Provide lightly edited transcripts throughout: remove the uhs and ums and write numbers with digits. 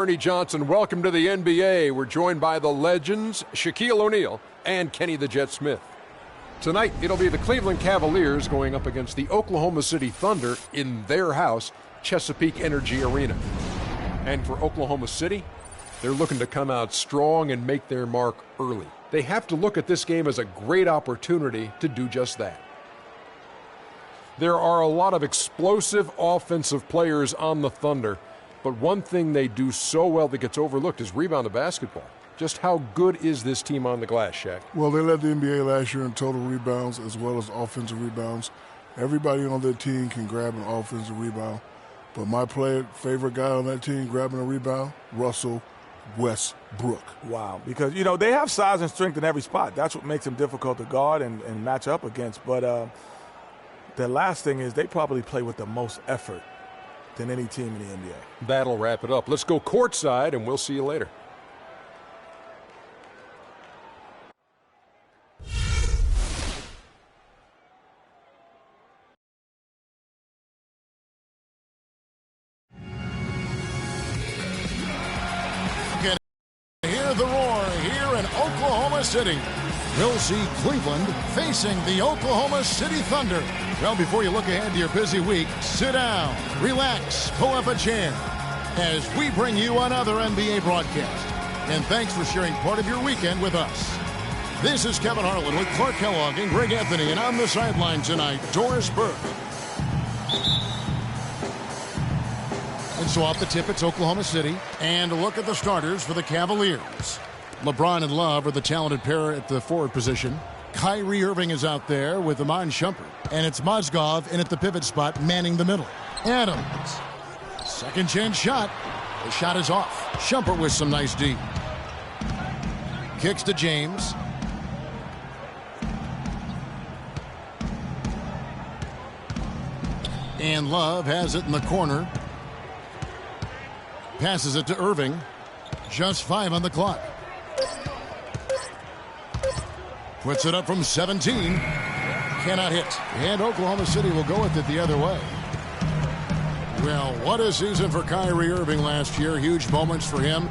Ernie Johnson, welcome to the NBA. We're joined by the legends, Shaquille O'Neal and Kenny the Jet Smith. Tonight, it'll be the Cleveland Cavaliers going up against the Oklahoma City Thunder in their house, Chesapeake Energy Arena. And for Oklahoma City, they're looking to come out strong and make their mark early. They have to look at this game as a great opportunity to do just that. There are a lot of explosive offensive players on the Thunder, but one thing they do so well that gets overlooked is rebound the basketball. Just how good is this team on the glass, Shaq? Well, they led the NBA last year in total rebounds as well as offensive rebounds. Everybody on their team can grab an offensive rebound, but my favorite guy on that team grabbing a rebound, Russell Westbrook. Wow, because, they have size and strength in every spot. That's what makes them difficult to guard and match up against. But the last thing is they probably play with the most effort than any team in the NBA. That'll wrap it up. Let's go courtside, and we'll see you later. Hear the roar here in Oklahoma City. We'll see Cleveland facing the Oklahoma City Thunder. Well, before you look ahead to your busy week, sit down, relax, pull up a chair as we bring you another NBA broadcast. And thanks for sharing part of your weekend with us. This is Kevin Harlan with Clark Kellogg and Greg Anthony, and on the sideline tonight, Doris Burke. And so off the tip, it's Oklahoma City. And a look at the starters for the Cavaliers. LeBron and Love are the talented pair at the forward position. Kyrie Irving is out there with Iman Shumpert. And it's Mozgov in at the pivot spot, manning the middle. Adams. Second chance shot. The shot is off. Shumpert with some nice D. Kicks to James. And Love has it in the corner. Passes it to Irving. Just 5 on the clock. Puts it up from 17. Cannot hit. And Oklahoma City will go with it the other way. Well, what a season for Kyrie Irving last year. Huge moments for him.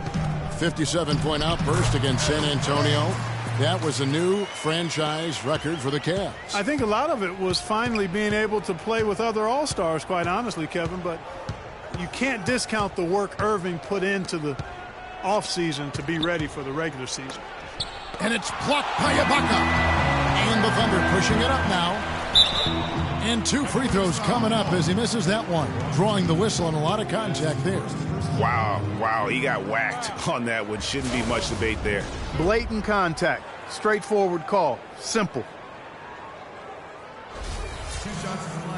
57-point outburst against San Antonio. That was a new franchise record for the Cavs. I think a lot of it was finally being able to play with other All-Stars, quite honestly, Kevin. But you can't discount the work Irving put into the offseason to be ready for the regular season. And it's blocked by Ibaka. And the Thunder pushing it up now. And 2 free throws coming up as he misses that one. Drawing the whistle and a lot of contact there. Wow, he got whacked on that one. Shouldn't be much debate there. Blatant contact. Straightforward call. Simple.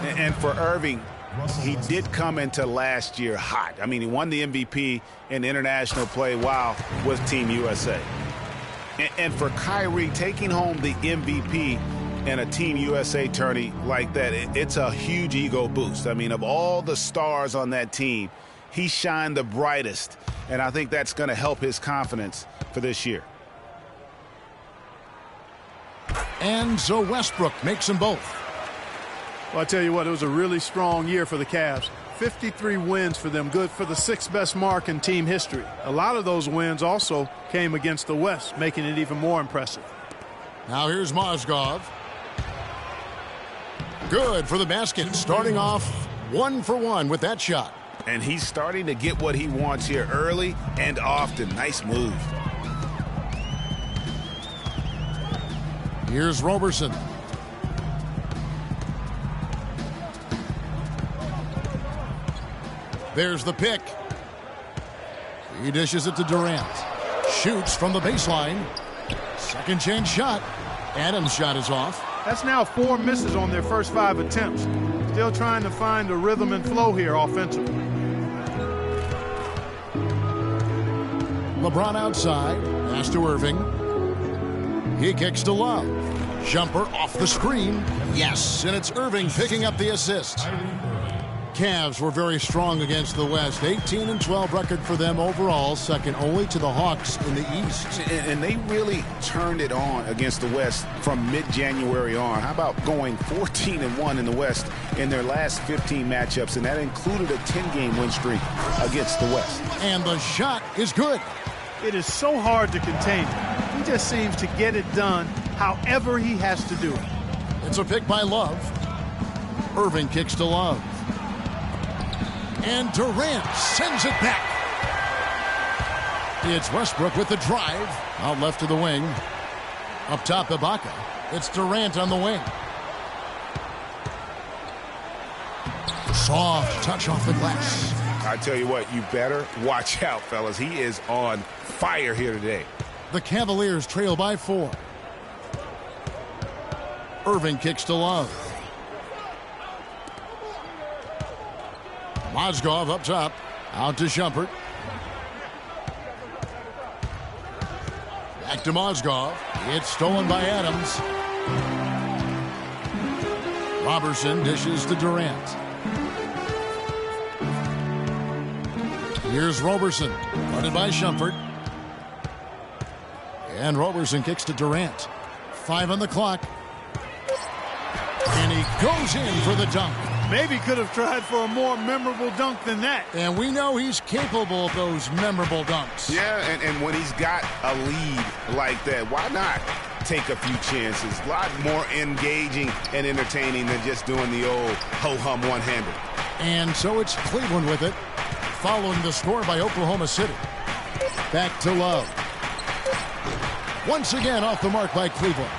And for Irving, he did come into last year hot. I mean, he won the MVP in international play while with Team USA. And for Kyrie, taking home the MVP in a Team USA tourney like that, it's a huge ego boost. I mean, of all the stars on that team, he shined the brightest. And I think that's going to help his confidence for this year. And so Westbrook makes them both. Well, I tell you what, it was a really strong year for the Cavs. 53 wins for them, good for the 6th best mark in team history. A lot of those wins also came against the West, making it even more impressive. Now here's Mozgov. Good for the basket, starting off 1 for 1 with that shot. And he's starting to get what he wants here early and often. Nice move. Here's Roberson. There's the pick. He dishes it to Durant. Shoots from the baseline. Second chance shot. Adams' shot is off. That's now 4 misses on their first 5 attempts. Still trying to find a rhythm and flow here offensively. LeBron outside. Pass to Irving. He kicks to Love. Jumper off the screen. Yes, and it's Irving picking up the assist. Cavs were very strong against the West. 18-12 record for them overall, second only to the Hawks in the East. And they really turned it on against the West from mid-January on. How about going 14-1 in the West in their last 15 matchups, and that included a 10-game win streak against the West. And the shot is good. It is so hard to contain him. He just seems to get it done however he has to do it. It's a pick by Love. Irving kicks to Love. And Durant sends it back. It's Westbrook with the drive. Out left to the wing. Up top, Ibaka. It's Durant on the wing. Soft touch off the glass. I tell you what, you better watch out, fellas. He is on fire here today. The Cavaliers trail by 4. Irving kicks to Love. Mozgov up top. Out to Shumpert. Back to Mozgov. It's stolen by Adams. Robertson dishes to Durant. Here's Robertson. Guarded by Shumpert. And Robertson kicks to Durant. 5 on the clock. And he goes in for the dunk. Maybe could have tried for a more memorable dunk than that. And we know he's capable of those memorable dunks. Yeah, and when he's got a lead like that, why not take a few chances? A lot more engaging and entertaining than just doing the old ho-hum one-hander. And so it's Cleveland with it, following the score by Oklahoma City. Back to Love. Once again off the mark by Cleveland.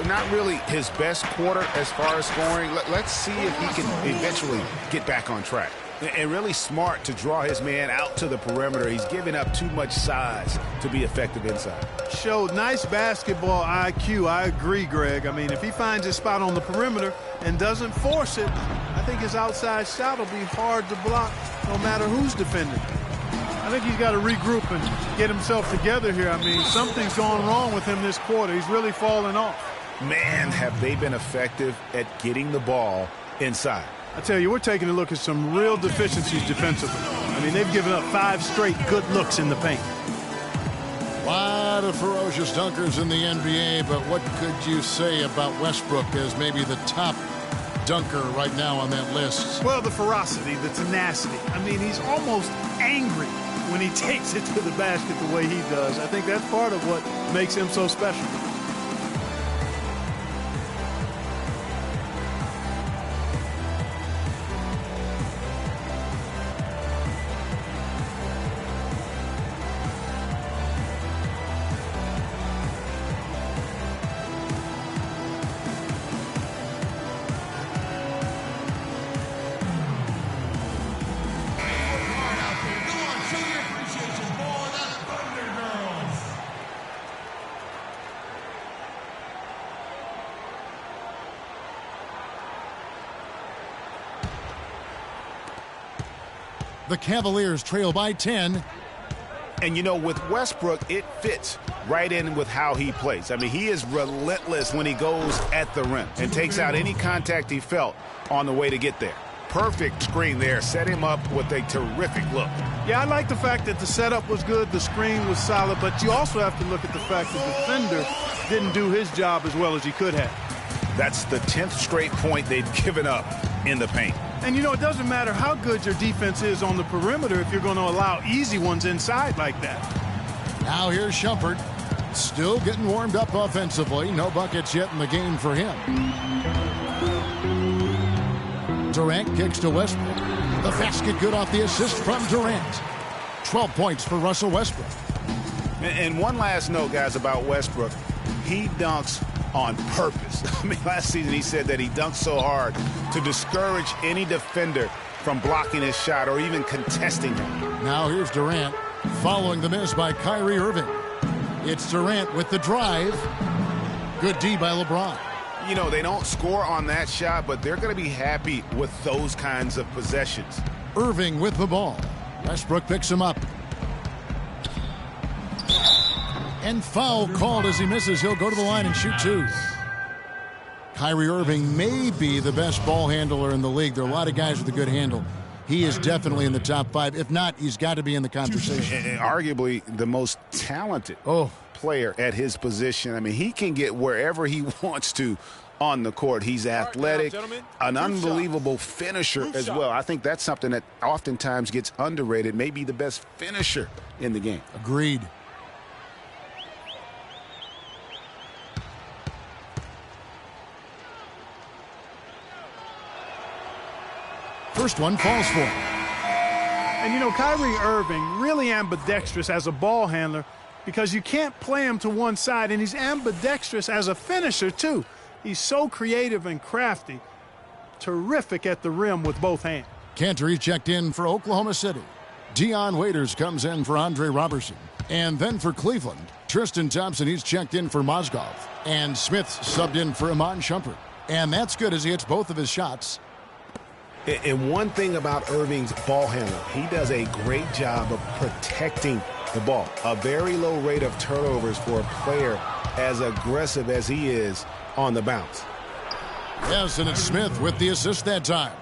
Not really his best quarter as far as scoring. Let's see if he can eventually get back on track. And really smart to draw his man out to the perimeter. He's giving up too much size to be effective inside. Showed nice basketball IQ. I agree, Greg. I mean, if he finds his spot on the perimeter and doesn't force it, I think his outside shot will be hard to block no matter who's defending. I think he's got to regroup and get himself together here. I mean, something's gone wrong with him this quarter. He's really fallen off. Man, have they been effective at getting the ball inside. I tell you, we're taking a look at some real deficiencies defensively. I mean, they've given up 5 straight good looks in the paint. A lot of ferocious dunkers in the NBA, but what could you say about Westbrook as maybe the top dunker right now on that list? Well, the ferocity, the tenacity. I mean, he's almost angry when he takes it to the basket the way he does. I think that's part of what makes him so special. The Cavaliers trail by 10. And, you know, with Westbrook, it fits right in with how he plays. I mean, he is relentless when he goes at the rim and takes out any contact he felt on the way to get there. Perfect screen there. Set him up with a terrific look. Yeah, I like the fact that the setup was good, the screen was solid, but you also have to look at the fact that the defender didn't do his job as well as he could have. That's the 10th straight point they've given up in the paint. And, you know, it doesn't matter how good your defense is on the perimeter if you're going to allow easy ones inside like that. Now here's Shumpert. Still getting warmed up offensively. No buckets yet in the game for him. Durant kicks to Westbrook. The basket good off the assist from Durant. 12 points for Russell Westbrook. And one last note, guys, about Westbrook. He dunks on purpose. I mean, last season he said that he dunked so hard to discourage any defender from blocking his shot or even contesting him. Now here's Durant following the miss by Kyrie Irving. It's Durant with the drive. Good D by LeBron. You know, they don't score on that shot, but they're going to be happy with those kinds of possessions. Irving with the ball. Westbrook picks him up. And foul called as he misses. He'll go to the line and shoot 2. Kyrie Irving may be the best ball handler in the league. There are a lot of guys with a good handle. He is definitely in the top 5. If not, he's got to be in the conversation. And arguably the most talented player at his position. I mean, he can get wherever he wants to on the court. He's athletic, an unbelievable finisher as well. I think that's something that oftentimes gets underrated. Maybe the best finisher in the game. Agreed. First one falls for him. And, you know, Kyrie Irving really ambidextrous as a ball handler because you can't play him to one side, and he's ambidextrous as a finisher, too. He's so creative and crafty, terrific at the rim with both hands. Cantor checked in for Oklahoma City. Dion Waiters comes in for Andre Robertson. And then for Cleveland, Tristan Thompson, he's checked in for Mozgov. And Smith's subbed in for Iman Shumpert. And that's good as he hits both of his shots. And one thing about Irving's ball handler, he does a great job of protecting the ball. A very low rate of turnovers for a player as aggressive as he is on the bounce. Yes, and it's Smith with the assist that time.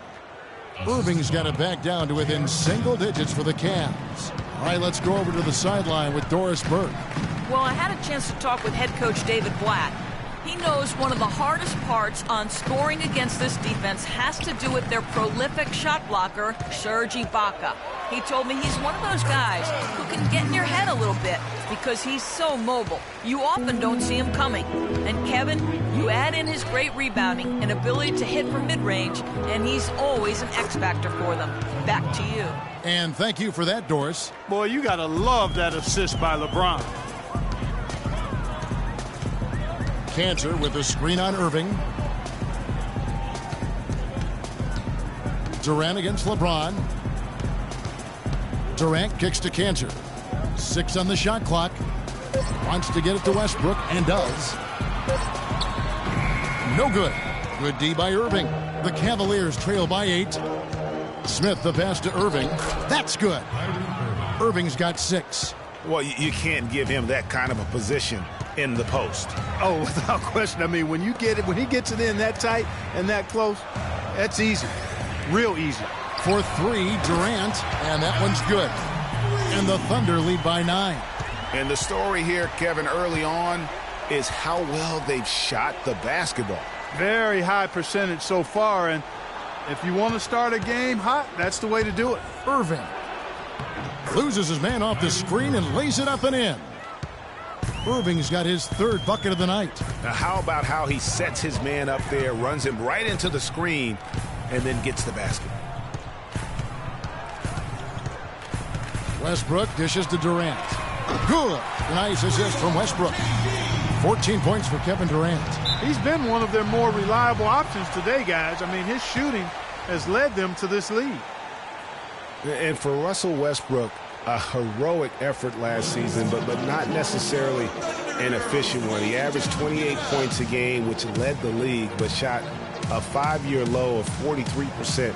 Irving's got it back down to within single digits for the Cavs. All right, let's go over to the sideline with Doris Burke. Well, I had a chance to talk with head coach David Blatt. He knows one of the hardest parts on scoring against this defense has to do with their prolific shot blocker, Serge Ibaka. He told me he's one of those guys who can get in your head a little bit because he's so mobile. You often don't see him coming. And Kevin, you add in his great rebounding and ability to hit from mid-range, and he's always an X-factor for them. Back to you. And thank you for that, Doris. Boy, you got to love that assist by LeBron. Cantor with a screen on Irving. Durant against LeBron. Durant kicks to Cantor. 6 on the shot clock. Wants to get it to Westbrook and does. No good. Good D by Irving. The Cavaliers trail by 8. Smith the pass to Irving. That's good. Irving's got 6. Well, you can't give him that kind of a position in the post. Oh, without question. I mean, when he gets it in that tight and that close, that's easy. Real easy. For 3, Durant, and that one's good. And the Thunder lead by 9. And the story here, Kevin, early on is how well they've shot the basketball. Very high percentage so far, and if you want to start a game hot, that's the way to do it. Irving loses his man off the screen and lays it up and in. Irving's got his 3rd bucket of the night. Now, how about how he sets his man up there, runs him right into the screen, and then gets the basket. Westbrook dishes to Durant. Good. Nice assist from Westbrook. 14 points for Kevin Durant. He's been one of their more reliable options today, guys. I mean, his shooting has led them to this lead. And for Russell Westbrook, a heroic effort last season, but not necessarily an efficient one. He averaged 28 points a game, which led the league, but shot a 5-year low of 43%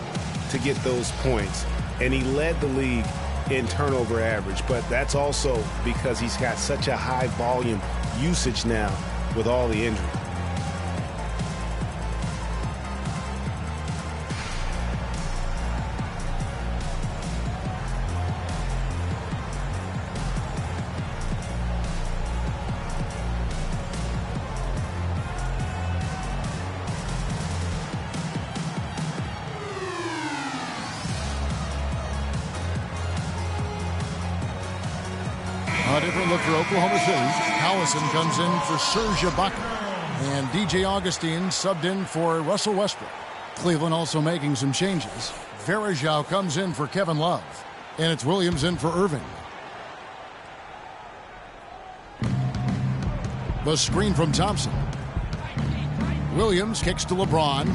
to get those points. And he led the league in turnover average, but that's also because he's got such a high volume usage now with all the injury. A different look for Oklahoma City. Howison comes in for Serge Ibaka. And DJ Augustine subbed in for Russell Westbrook. Cleveland also making some changes. Varejao comes in for Kevin Love. And it's Williams in for Irving. The screen from Thompson. Williams kicks to LeBron.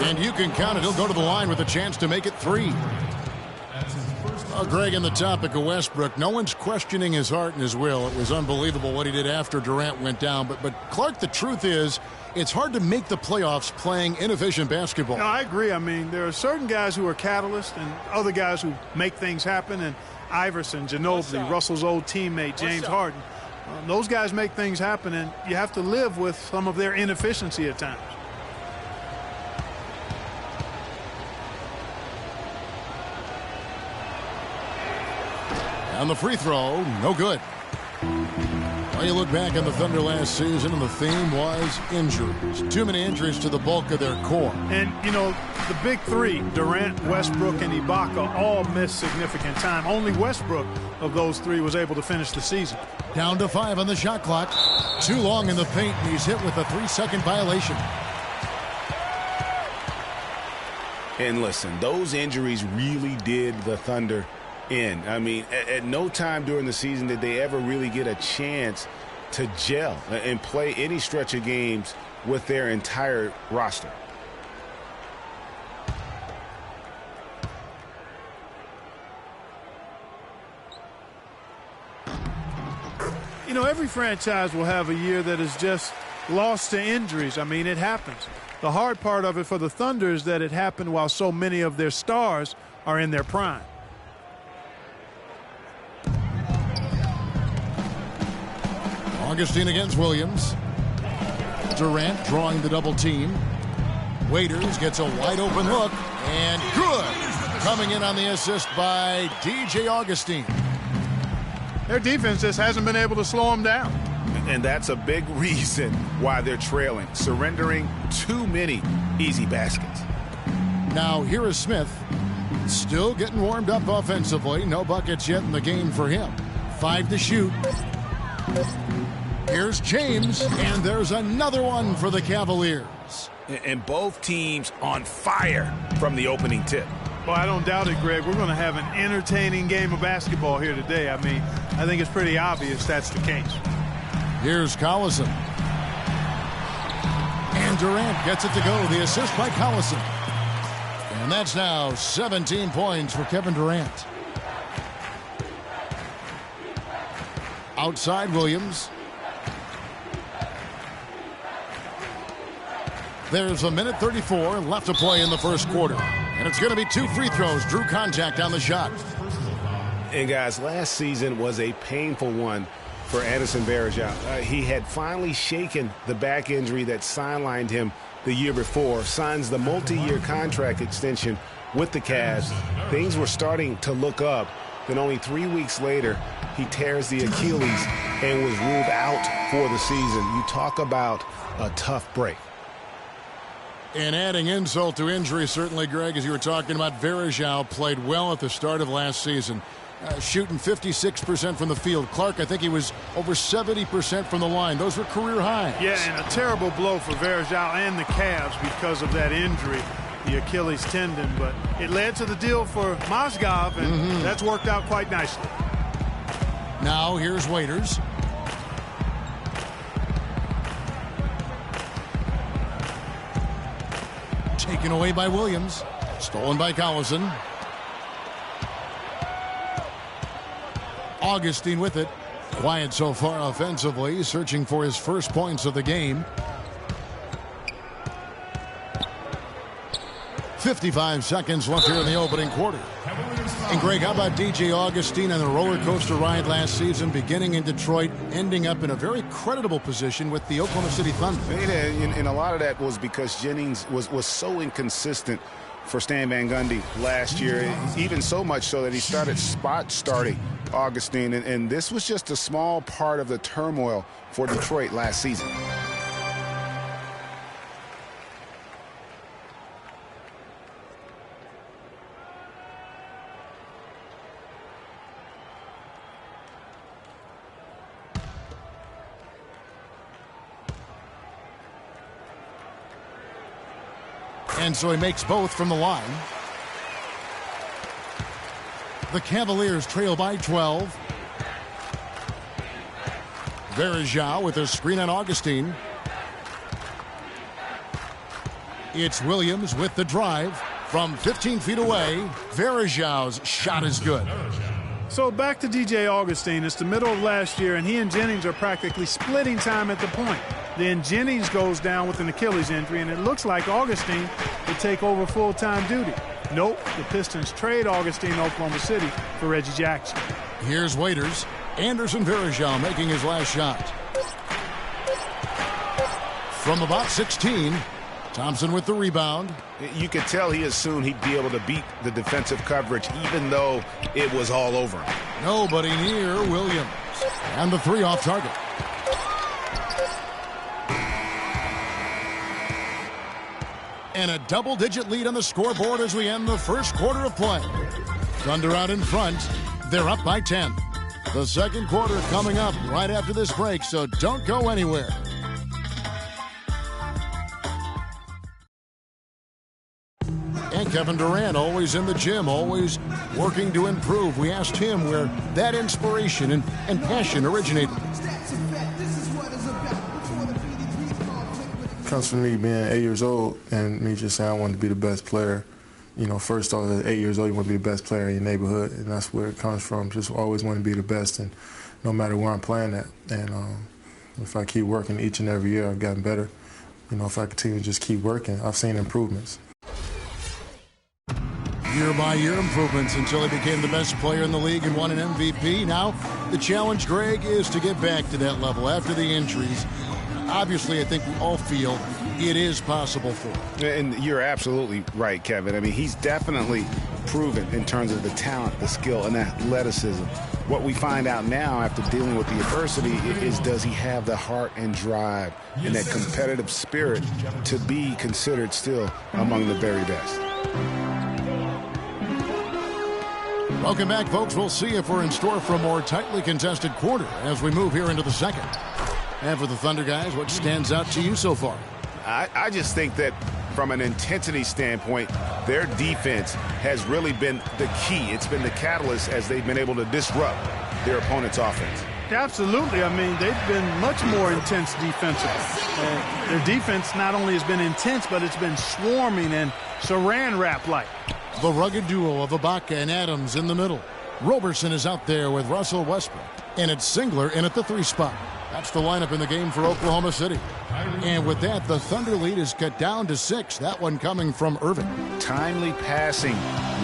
And you can count it. He'll go to the line with a chance to make it 3. Greg, on the topic of Westbrook, no one's questioning his heart and his will. It was unbelievable what he did after Durant went down. But Clark, the truth is, it's hard to make the playoffs playing inefficient basketball. No, I agree. I mean, there are certain guys who are catalysts and other guys who make things happen. And Iverson, Ginobili, Russell's old teammate, James Harden. Those guys make things happen, and you have to live with some of their inefficiency at times. And the free throw, no good. Well, you look back on the Thunder last season, and the theme was injuries. Too many injuries to the bulk of their core. And, you know, the big three, Durant, Westbrook, and Ibaka, all missed significant time. Only Westbrook of those three was able to finish the season. Down to 5 on the shot clock. Too long in the paint, and he's hit with a 3-second violation. And listen, those injuries really did the Thunder in. I mean, at no time during the season did they ever really get a chance to gel and play any stretch of games with their entire roster. You know, every franchise will have a year that is just lost to injuries. I mean, it happens. The hard part of it for the Thunder is that it happened while so many of their stars are in their prime. Augustine against Williams. Durant drawing the double team. Waiters gets a wide open look, and good. Coming in on the assist by DJ Augustine. Their defense just hasn't been able to slow them down. And that's a big reason why they're trailing, surrendering too many easy baskets. Now here is Smith, still getting warmed up offensively. No buckets yet in the game for him. 5 to shoot. Here's James, and there's another one for the Cavaliers. And both teams on fire from the opening tip. Well, I don't doubt it, Greg. We're going to have an entertaining game of basketball here today. I mean, I think it's pretty obvious that's the case. Here's Collison. And Durant gets it to go. The assist by Collison. And that's now 17 points for Kevin Durant. Outside Williams. There's 1:34 left to play in the first quarter. And it's going to be 2 free throws. Drew contact on the shot. And guys, last season was a painful one for Anderson Varejao. He had finally shaken the back injury that sidelined him the year before, signs the multi-year contract extension with the Cavs. Things were starting to look up. Then only 3 weeks later, he tears the Achilles and was ruled out for the season. You talk about a tough break. And adding insult to injury, certainly, Greg, as you were talking about, Varejao played well at the start of last season, shooting 56% from the field. Clark, I think he was over 70% from the line. Those were career highs. Yeah, and a terrible blow for Varejao and the Cavs because of that injury, the Achilles tendon. But it led to the deal for Mozgov, and that's worked out quite nicely. Now here's Waiters. Taken away by Williams. Stolen by Collison. Augustine with it. Quiet so far offensively, searching for his first points of the game. 55 seconds left here in the opening quarter. And Greg, how about DJ Augustine on the roller coaster ride last season, beginning in Detroit, ending up in a very creditable position with the Oklahoma City Thunder? And a lot of that was because Jennings was so inconsistent for Stan Van Gundy last year, even so much so that he started starting Augustine. And this was just a small part of the turmoil for Detroit last season. And so he makes both from the line. The Cavaliers trail by 12. Varejao with a screen on Augustine. It's Williams with the drive from 15 feet away. Varejao's shot is good. So back to DJ Augustine. It's the middle of last year, and he and Jennings are practically splitting time at the point. Then Jennings goes down with an Achilles injury, and it looks like Augustine will take over full-time duty. Nope, the Pistons trade Augustine to Oklahoma City for Reggie Jackson. Here's Waiters. Anderson Varejao making his last shot. From about 16, Thompson with the rebound. You could tell he assumed he'd be able to beat the defensive coverage even though it was all over him. Nobody near Williams. And the three off target. And a double-digit lead on the scoreboard as we end the first quarter of play. Thunder out in front. They're up by 10. The second quarter coming up right after this break, so don't go anywhere. And Kevin Durant, always in the gym, always working to improve. We asked him where that inspiration and passion originated. It comes from me being 8 years old and me just saying I wanted to be the best player. You know, first off, at 8 years old, you want to be the best player in your neighborhood, and that's where it comes from. Just always want to be the best, and no matter where I'm playing at. And if I keep working each and every year, I've gotten better. You know, if I continue to just keep working, I've seen improvements. Year-by-year improvements until he became the best player in the league and won an MVP. Now, the challenge, Greg, is to get back to that level after the injuries. Obviously, I think we all feel it is possible for him. And you're absolutely right, Kevin. I mean, he's definitely proven in terms of the talent, the skill, and athleticism. What we find out now after dealing with the adversity is, does he have the heart and drive and that competitive spirit to be considered still among the very best? Welcome back, folks. We'll see if we're in store for a more tightly contested quarter as we move here into the second. And for the Thunder guys, what stands out to you so far? I just think that from an intensity standpoint, their defense has really been the key. It's been the catalyst as they've been able to disrupt their opponent's offense. Absolutely. I mean, they've been much more intense defensively. Their defense not only has been intense, but it's been swarming and saran wrap-like. The rugged duo of Ibaka and Adams in the middle. Roberson is out there with Russell Westbrook. And it's Singler in at the 3 spot. That's the lineup in the game for Oklahoma City. And with that, the Thunder lead is cut down to 6. That one coming from Irving. Timely passing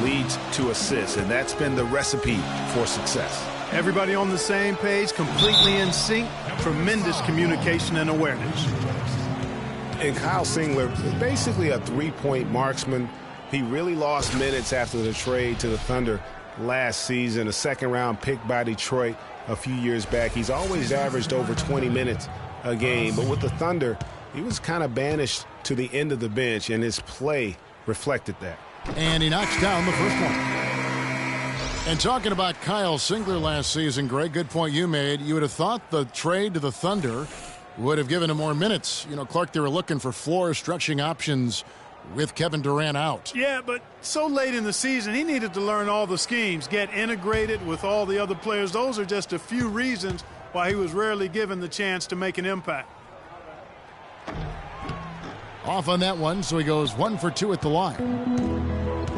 leads to assists, and that's been the recipe for success. Everybody on the same page, completely in sync. Tremendous communication and awareness. And Kyle Singler is basically a three-point marksman. He really lost minutes after the trade to the Thunder last season, a second-round pick by Detroit a few years back. He's always averaged over 20 minutes a game, but with the Thunder, he was kind of banished to the end of the bench, and his play reflected that. And he knocks down the first one. And talking about Kyle Singler last season, Greg, good point you made. You would have thought the trade to the Thunder would have given him more minutes. You know, Clark, they were looking for floor stretching options with Kevin Durant out. Yeah, but so late in the season, he needed to learn all the schemes, get integrated with all the other players. Those are just a few reasons why he was rarely given the chance to make an impact. Off on that one, so he goes 1 for 2 at the line.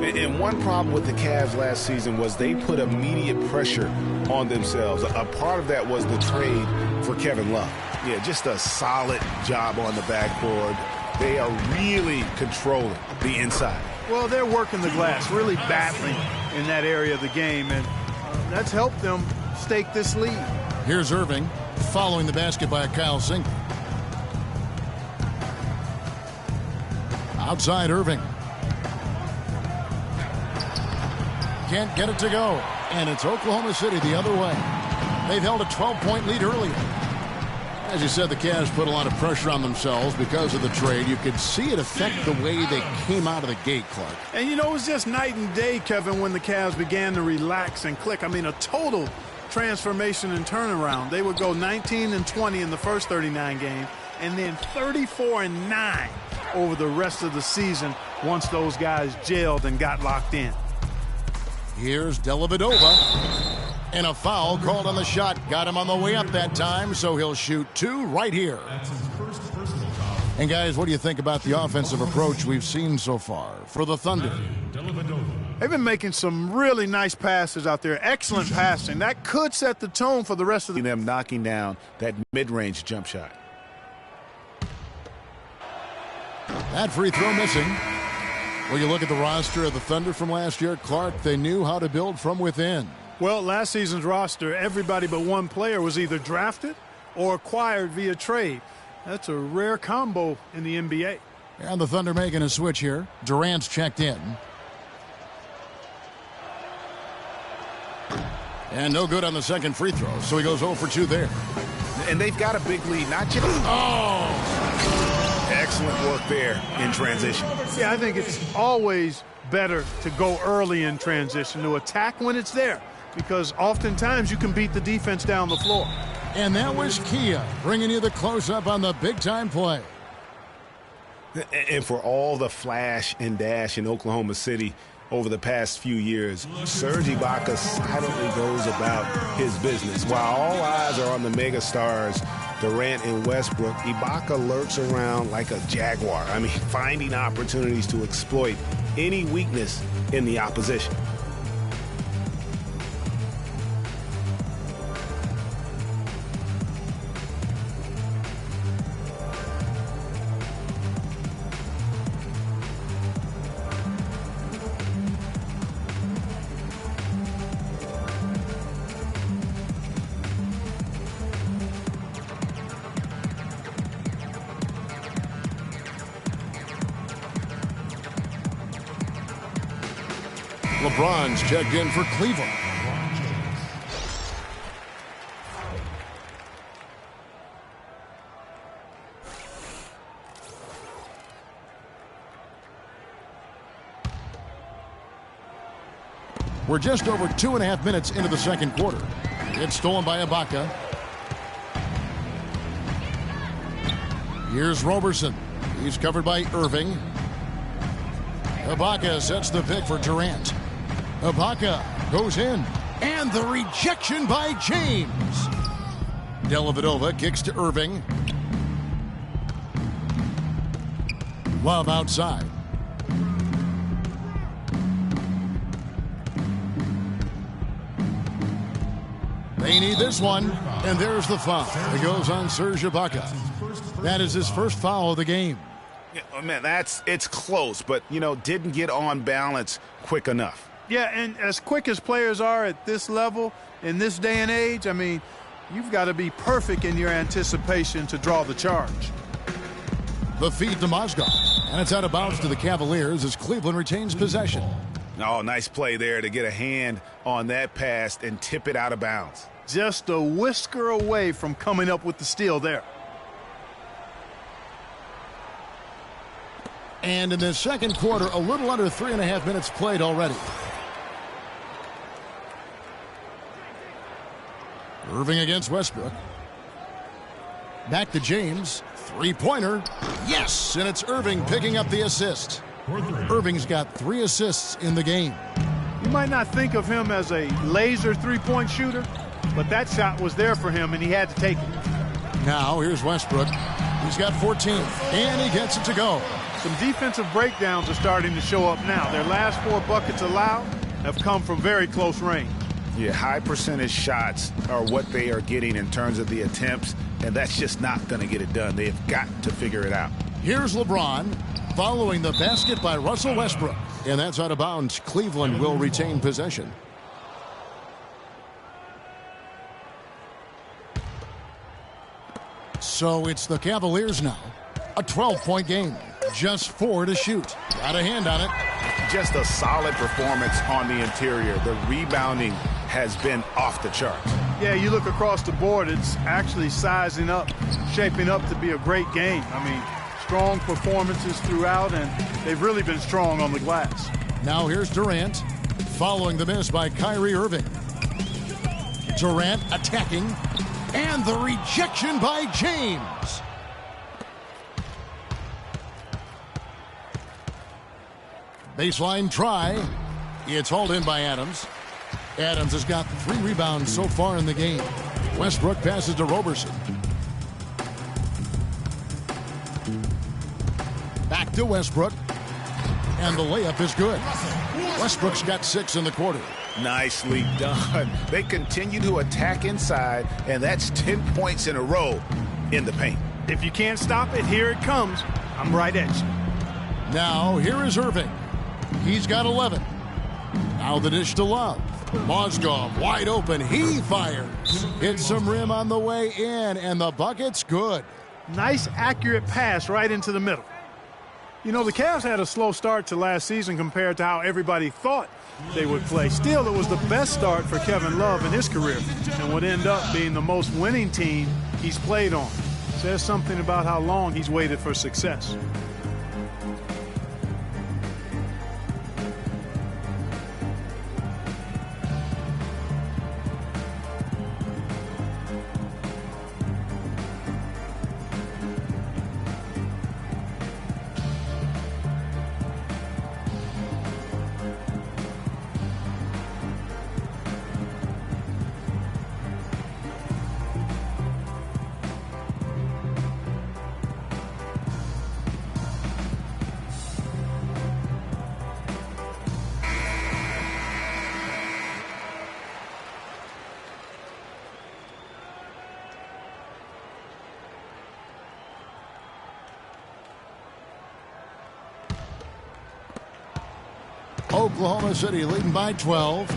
And one problem with the Cavs last season was they put immediate pressure on themselves. A part of that was the trade for Kevin Love. Yeah, just a solid job on the backboard. They are really controlling the inside. Well, they're working the glass, really battling in that area of the game, and that's helped them stake this lead. Here's Irving following the basket by Kyle Singler. Outside Irving. Can't get it to go. And it's Oklahoma City the other way. They've held a 12-point lead earlier. As you said, the Cavs put a lot of pressure on themselves because of the trade. You could see it affect the way they came out of the gate, Clark. And, you know, it was just night and day, Kevin, when the Cavs began to relax and click. I mean, a total transformation and turnaround. They would go 19-20 in the first 39 games and then 34-9 over the rest of the season once those guys gelled and got locked in. Here's Dellavedova. And a foul called on the shot. Got him on the way up that time, so he'll shoot 2 right here. And, guys, what do you think about the offensive approach we've seen so far for the Thunder? They've been making some really nice passes out there. Excellent passing. That could set the tone for the rest of the them knocking down that mid-range jump shot. That free throw missing. Well, you look at the roster of the Thunder from last year, Clark, they knew how to build from within. Well, last season's roster, everybody but one player was either drafted or acquired via trade. That's a rare combo in the NBA. And the Thunder making a switch here. Durant's checked in. And no good on the second free throw, so he goes 0 for 2 there. And they've got a big lead, not just... Excellent work there in transition. Yeah, I think it's always better to go early in transition, to attack when it's there, because oftentimes you can beat the defense down the floor. And that was Kia bringing you the close-up on the big-time play. And for all the flash and dash in Oklahoma City over the past few years, Serge Ibaka silently goes about his business. While all eyes are on the megastars, Durant and Westbrook, Ibaka lurks around like a jaguar. I mean, finding opportunities to exploit any weakness in the opposition. LeBron's checked in for Cleveland. We're just over 2.5 minutes into the second quarter. It's stolen by Ibaka. Here's Roberson. He's covered by Irving. Ibaka sets the pick for Durant. Ibaka goes in, and the rejection by James. Dellavedova kicks to Irving. Love outside. They need this one, and there's the foul. It goes on Serge Ibaka. That is his first foul of the game. Yeah, man, it's close, but, didn't get on balance quick enough. Yeah, and as quick as players are at this level, in this day and age, I mean, you've got to be perfect in your anticipation to draw the charge. The feed to Mozgov, and it's out of bounds to the Cavaliers as Cleveland retains possession. Oh, nice play there to get a hand on that pass and tip it out of bounds. Just a whisker away from coming up with the steal there. And in the second quarter, a little under 3.5 minutes played already. Irving against Westbrook. Back to James. Three-pointer. Yes! And it's Irving picking up the assist. Irving's got 3 assists in the game. You might not think of him as a laser three-point shooter, but that shot was there for him, and he had to take it. Now, here's Westbrook. He's got 14, and he gets it to go. Some defensive breakdowns are starting to show up now. Their last 4 buckets allowed have come from very close range. Yeah, high percentage shots are what they are getting in terms of the attempts, and that's just not going to get it done. They've got to figure it out. Here's LeBron following the basket by Russell Westbrook. And that's out of bounds. Cleveland will retain possession. So it's the Cavaliers now. A 12-point game. Just 4 to shoot. Got a hand on it. Just a solid performance on the interior. The rebounding has been off the charts. Yeah, you look across the board, it's actually sizing up, shaping up to be a great game. I mean, strong performances throughout, and they've really been strong on the glass. Now here's Durant, following the miss by Kyrie Irving. Durant attacking, and the rejection by James. Baseline try. It's hauled in by Adams. Adams has got 3 rebounds so far in the game. Westbrook passes to Roberson. Back to Westbrook. And the layup is good. Westbrook's got 6 in the quarter. Nicely done. They continue to attack inside, and that's 10 points in a row in the paint. If you can't stop it, here it comes. I'm right at you. Now, here is Irving. He's got 11. Now the dish to Love. Mozgov wide open. He fires. Hits some rim on the way in, and the bucket's good. Nice, accurate pass right into the middle. You know, the Cavs had a slow start to last season compared to how everybody thought they would play. Still, it was the best start for Kevin Love in his career and would end up being the most winning team he's played on. Says something about how long he's waited for success. Oklahoma City leading by 12.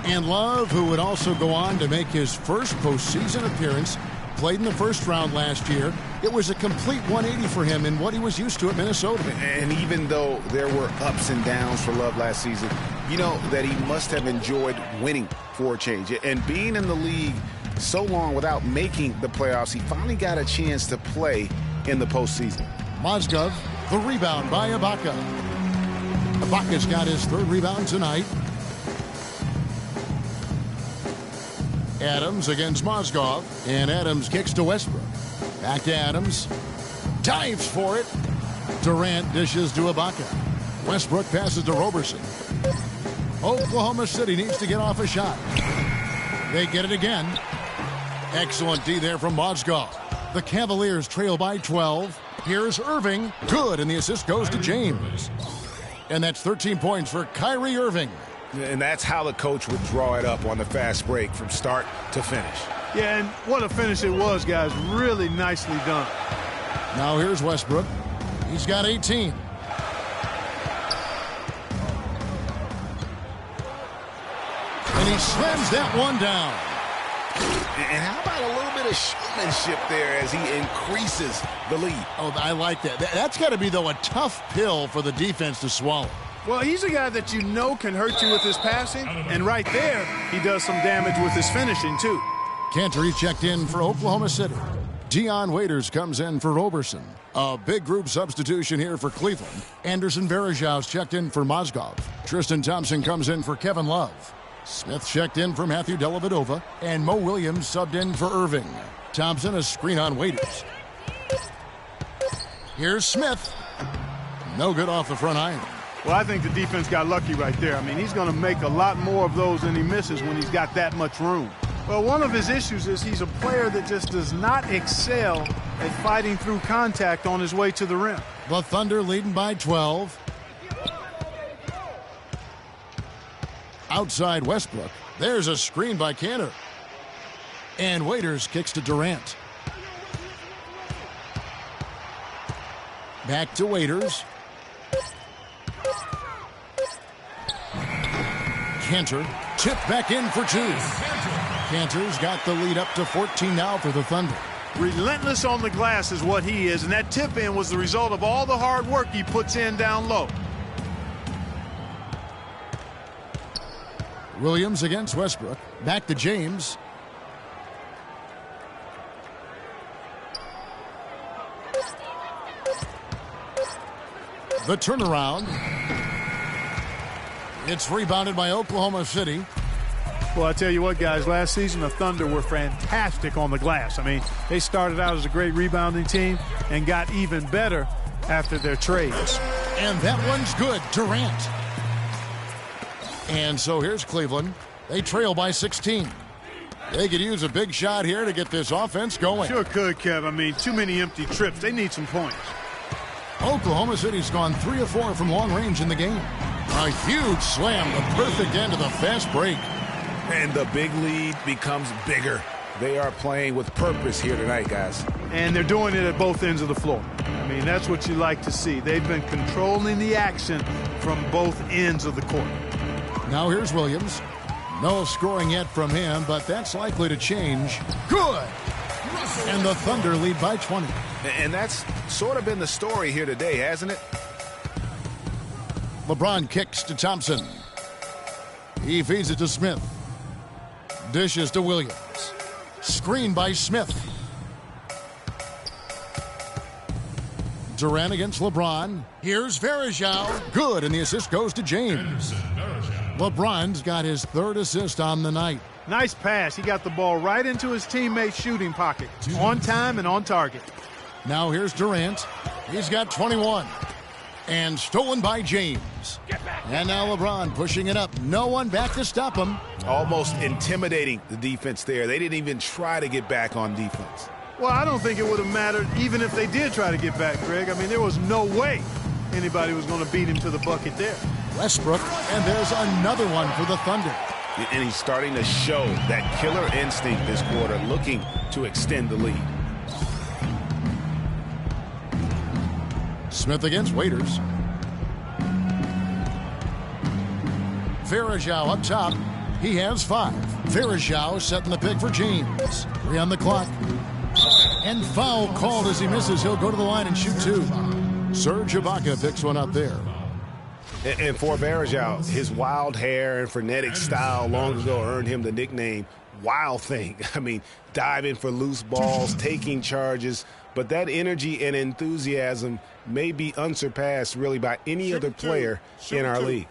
And Love, who would also go on to make his first postseason appearance, played in the first round last year. It was a complete 180 for him in what he was used to at Minnesota. And even though there were ups and downs for Love last season, you know that he must have enjoyed winning for a change. And being in the league so long without making the playoffs, he finally got a chance to play in the postseason. Mozgov, the rebound by Ibaka. Ibaka's got his third rebound tonight. Adams against Mozgov, and Adams kicks to Westbrook. Back to Adams. Dives for it. Durant dishes to Ibaka. Westbrook passes to Roberson. Oklahoma City needs to get off a shot. They get it again. Excellent D there from Mozgov. The Cavaliers trail by 12. Here's Irving. Good, and the assist goes to James. And that's 13 points for Kyrie Irving. And that's how the coach would draw it up on the fast break from start to finish. Yeah, and what a finish it was, guys. Really nicely done. Now here's Westbrook. He's got 18. And he slams that one down. And how about a little bit of showmanship there as he increases the lead? Oh, I like that. That's got to be, though, a tough pill for the defense to swallow. Well, he's a guy that you know can hurt you with his passing, and right there, he does some damage with his finishing, too. Cantor checked in for Oklahoma City. Dion Waiters comes in for Roberson. A big group substitution here for Cleveland. Anderson Varejau's checked in for Mozgov. Tristan Thompson comes in for Kevin Love. Smith checked in for Matthew Dellavedova, and Mo Williams subbed in for Irving. Thompson a screen on Waiters. Here's Smith. No good off the front iron. Well, I think the defense got lucky right there. I mean, he's going to make a lot more of those than he misses when he's got that much room. Well, one of his issues is he's a player that just does not excel at fighting through contact on his way to the rim. The Thunder leading by 12. Outside Westbrook. There's a screen by Cantor. And Waiters kicks to Durant. Back to Waiters. Cantor tipped back in for two. Cantor's got the lead up to 14 now for the Thunder. Relentless on the glass is what he is, and that tip in was the result of all the hard work he puts in down low. Williams against Westbrook. Back to James. The turnaround. It's rebounded by Oklahoma City. Well, I tell you what, guys, last season the Thunder were fantastic on the glass. I mean, they started out as a great rebounding team and got even better after their trades. And that one's good. Durant. And so here's Cleveland. They trail by 16. They could use a big shot here to get this offense going. Sure could, Kev. I mean, too many empty trips. They need some points. Oklahoma City's gone 3 of 4 from long range in the game. A huge slam, the perfect end of the fast break. And the big lead becomes bigger. They are playing with purpose here tonight, guys. And they're doing it at both ends of the floor. I mean, that's what you like to see. They've been controlling the action from both ends of the court. Now here's Williams. No scoring yet from him, but that's likely to change. Good! And the Thunder lead by 20. And that's sort of been the story here today, hasn't it? LeBron kicks to Thompson. He feeds it to Smith. Dishes to Williams. Screen by Smith. Durant against LeBron. Here's Varejao. Good, and the assist goes to James. LeBron's got his third assist on the night. Nice pass. He got the ball right into his teammate's shooting pocket. On time and on target. Now here's Durant. He's got 21. And stolen by James. And now LeBron pushing it up. No one back to stop him. Almost intimidating the defense there. They didn't even try to get back on defense. Well, I don't think it would have mattered even if they did try to get back, Greg. I mean, there was no way anybody was going to beat him to the bucket there. Westbrook, and there's another one for the Thunder. And he's starting to show that killer instinct this quarter, looking to extend the lead. Smith against Waiters. Varejao up top. He has 5. Varejao setting the pick for James. 3 on the clock. And foul called as he misses. He'll go to the line and shoot 2. Serge Ibaka picks one up there. And for Varejao, his wild hair and frenetic style long ago earned him the nickname Wild Thing. I mean, diving for loose balls, taking charges. But that energy and enthusiasm may be unsurpassed really by any other player in our league.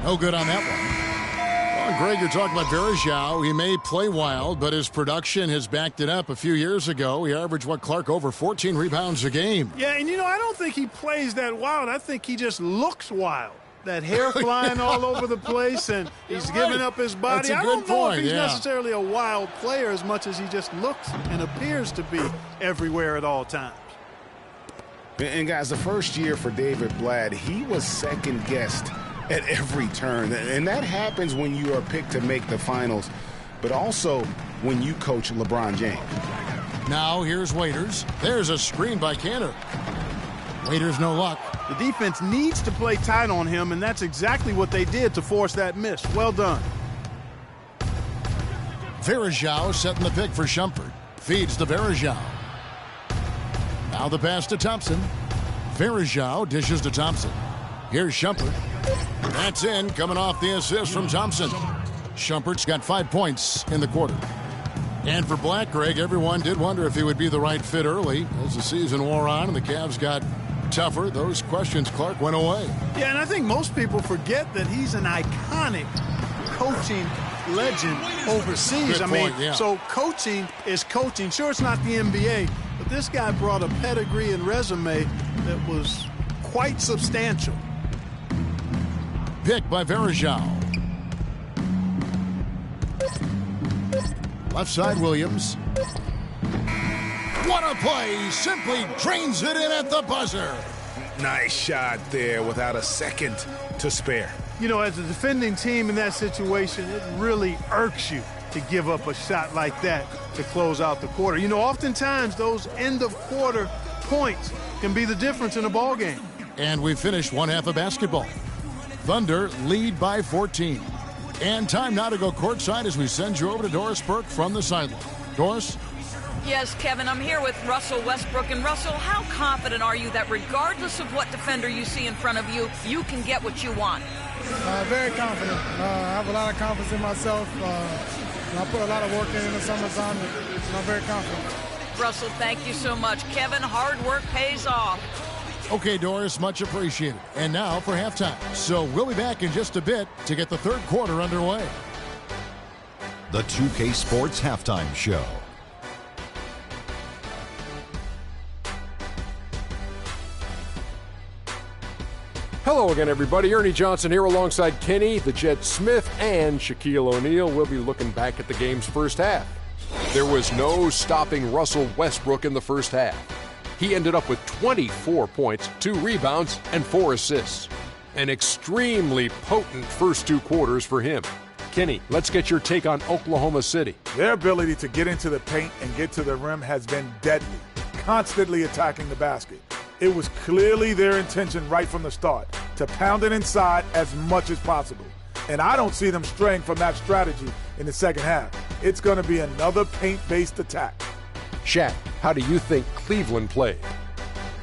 No good on that one. Well, Greg, you're talking about Varejao. He may play wild, but his production has backed it up. A few years ago, he averaged, Clark, over 14 rebounds a game. Yeah, and, I don't think he plays that wild. I think he just looks wild. That hair flying all over the place, and he's giving up his body. That's a I good don't know point, if he's yeah. necessarily a wild player as much as he just looks and appears to be everywhere at all times. And, guys, the first year for David Blatt, he was second-guessed at every turn. And that happens when you are picked to make the finals, but also when you coach LeBron James. Now here's Waiters. There's a screen by Cantor. Waiters no luck. The defense needs to play tight on him, and that's exactly what they did to force that miss. Well done. Varejao setting the pick for Shumpert. Feeds to Varejao. Now the pass to Thompson. Varejao dishes to Thompson. Here's Shumpert. That's in, coming off the assist from Thompson. Shumpert's got 5 points in the quarter. And for Black, Greg, everyone did wonder if he would be the right fit early. As the season wore on and the Cavs got tougher, those questions, Clark, went away. Yeah, and I think most people forget that he's an iconic coaching legend overseas. Good point, yeah. So coaching is coaching. Sure, it's not the NBA, but this guy brought a pedigree and resume that was quite substantial. Pick by Varejao. Left side, Williams. What a play! Simply drains it in at the buzzer. Nice shot there without a second to spare. As a defending team in that situation, it really irks you to give up a shot like that to close out the quarter. Oftentimes those end-of-quarter points can be the difference in a ball game. And we finished one half of basketball. Thunder lead by 14. And time now to go courtside as we send you over to Doris Burke from the sideline. Doris? Yes, Kevin, I'm here with Russell Westbrook. And Russell, how confident are you that regardless of what defender you see in front of you, you can get what you want? Very confident. I have a lot of confidence in myself. I put a lot of work in the summertime, and I'm very confident. Russell, thank you so much. Kevin, hard work pays off. Okay, Doris, much appreciated. And now for halftime. So we'll be back in just a bit to get the third quarter underway. The 2K Sports Halftime Show. Hello again, everybody. Ernie Johnson here alongside Kenny, the Jet Smith, and Shaquille O'Neal. We'll be looking back at the game's first half. There was no stopping Russell Westbrook in the first half. He ended up with 24 points, 2 rebounds, and 4 assists. An extremely potent first 2 quarters for him. Kenny, let's get your take on Oklahoma City. Their ability to get into the paint and get to the rim has been deadly, constantly attacking the basket. It was clearly their intention right from the start to pound it inside as much as possible. And I don't see them straying from that strategy in the second half. It's going to be another paint-based attack. Shaq, how do you think Cleveland played?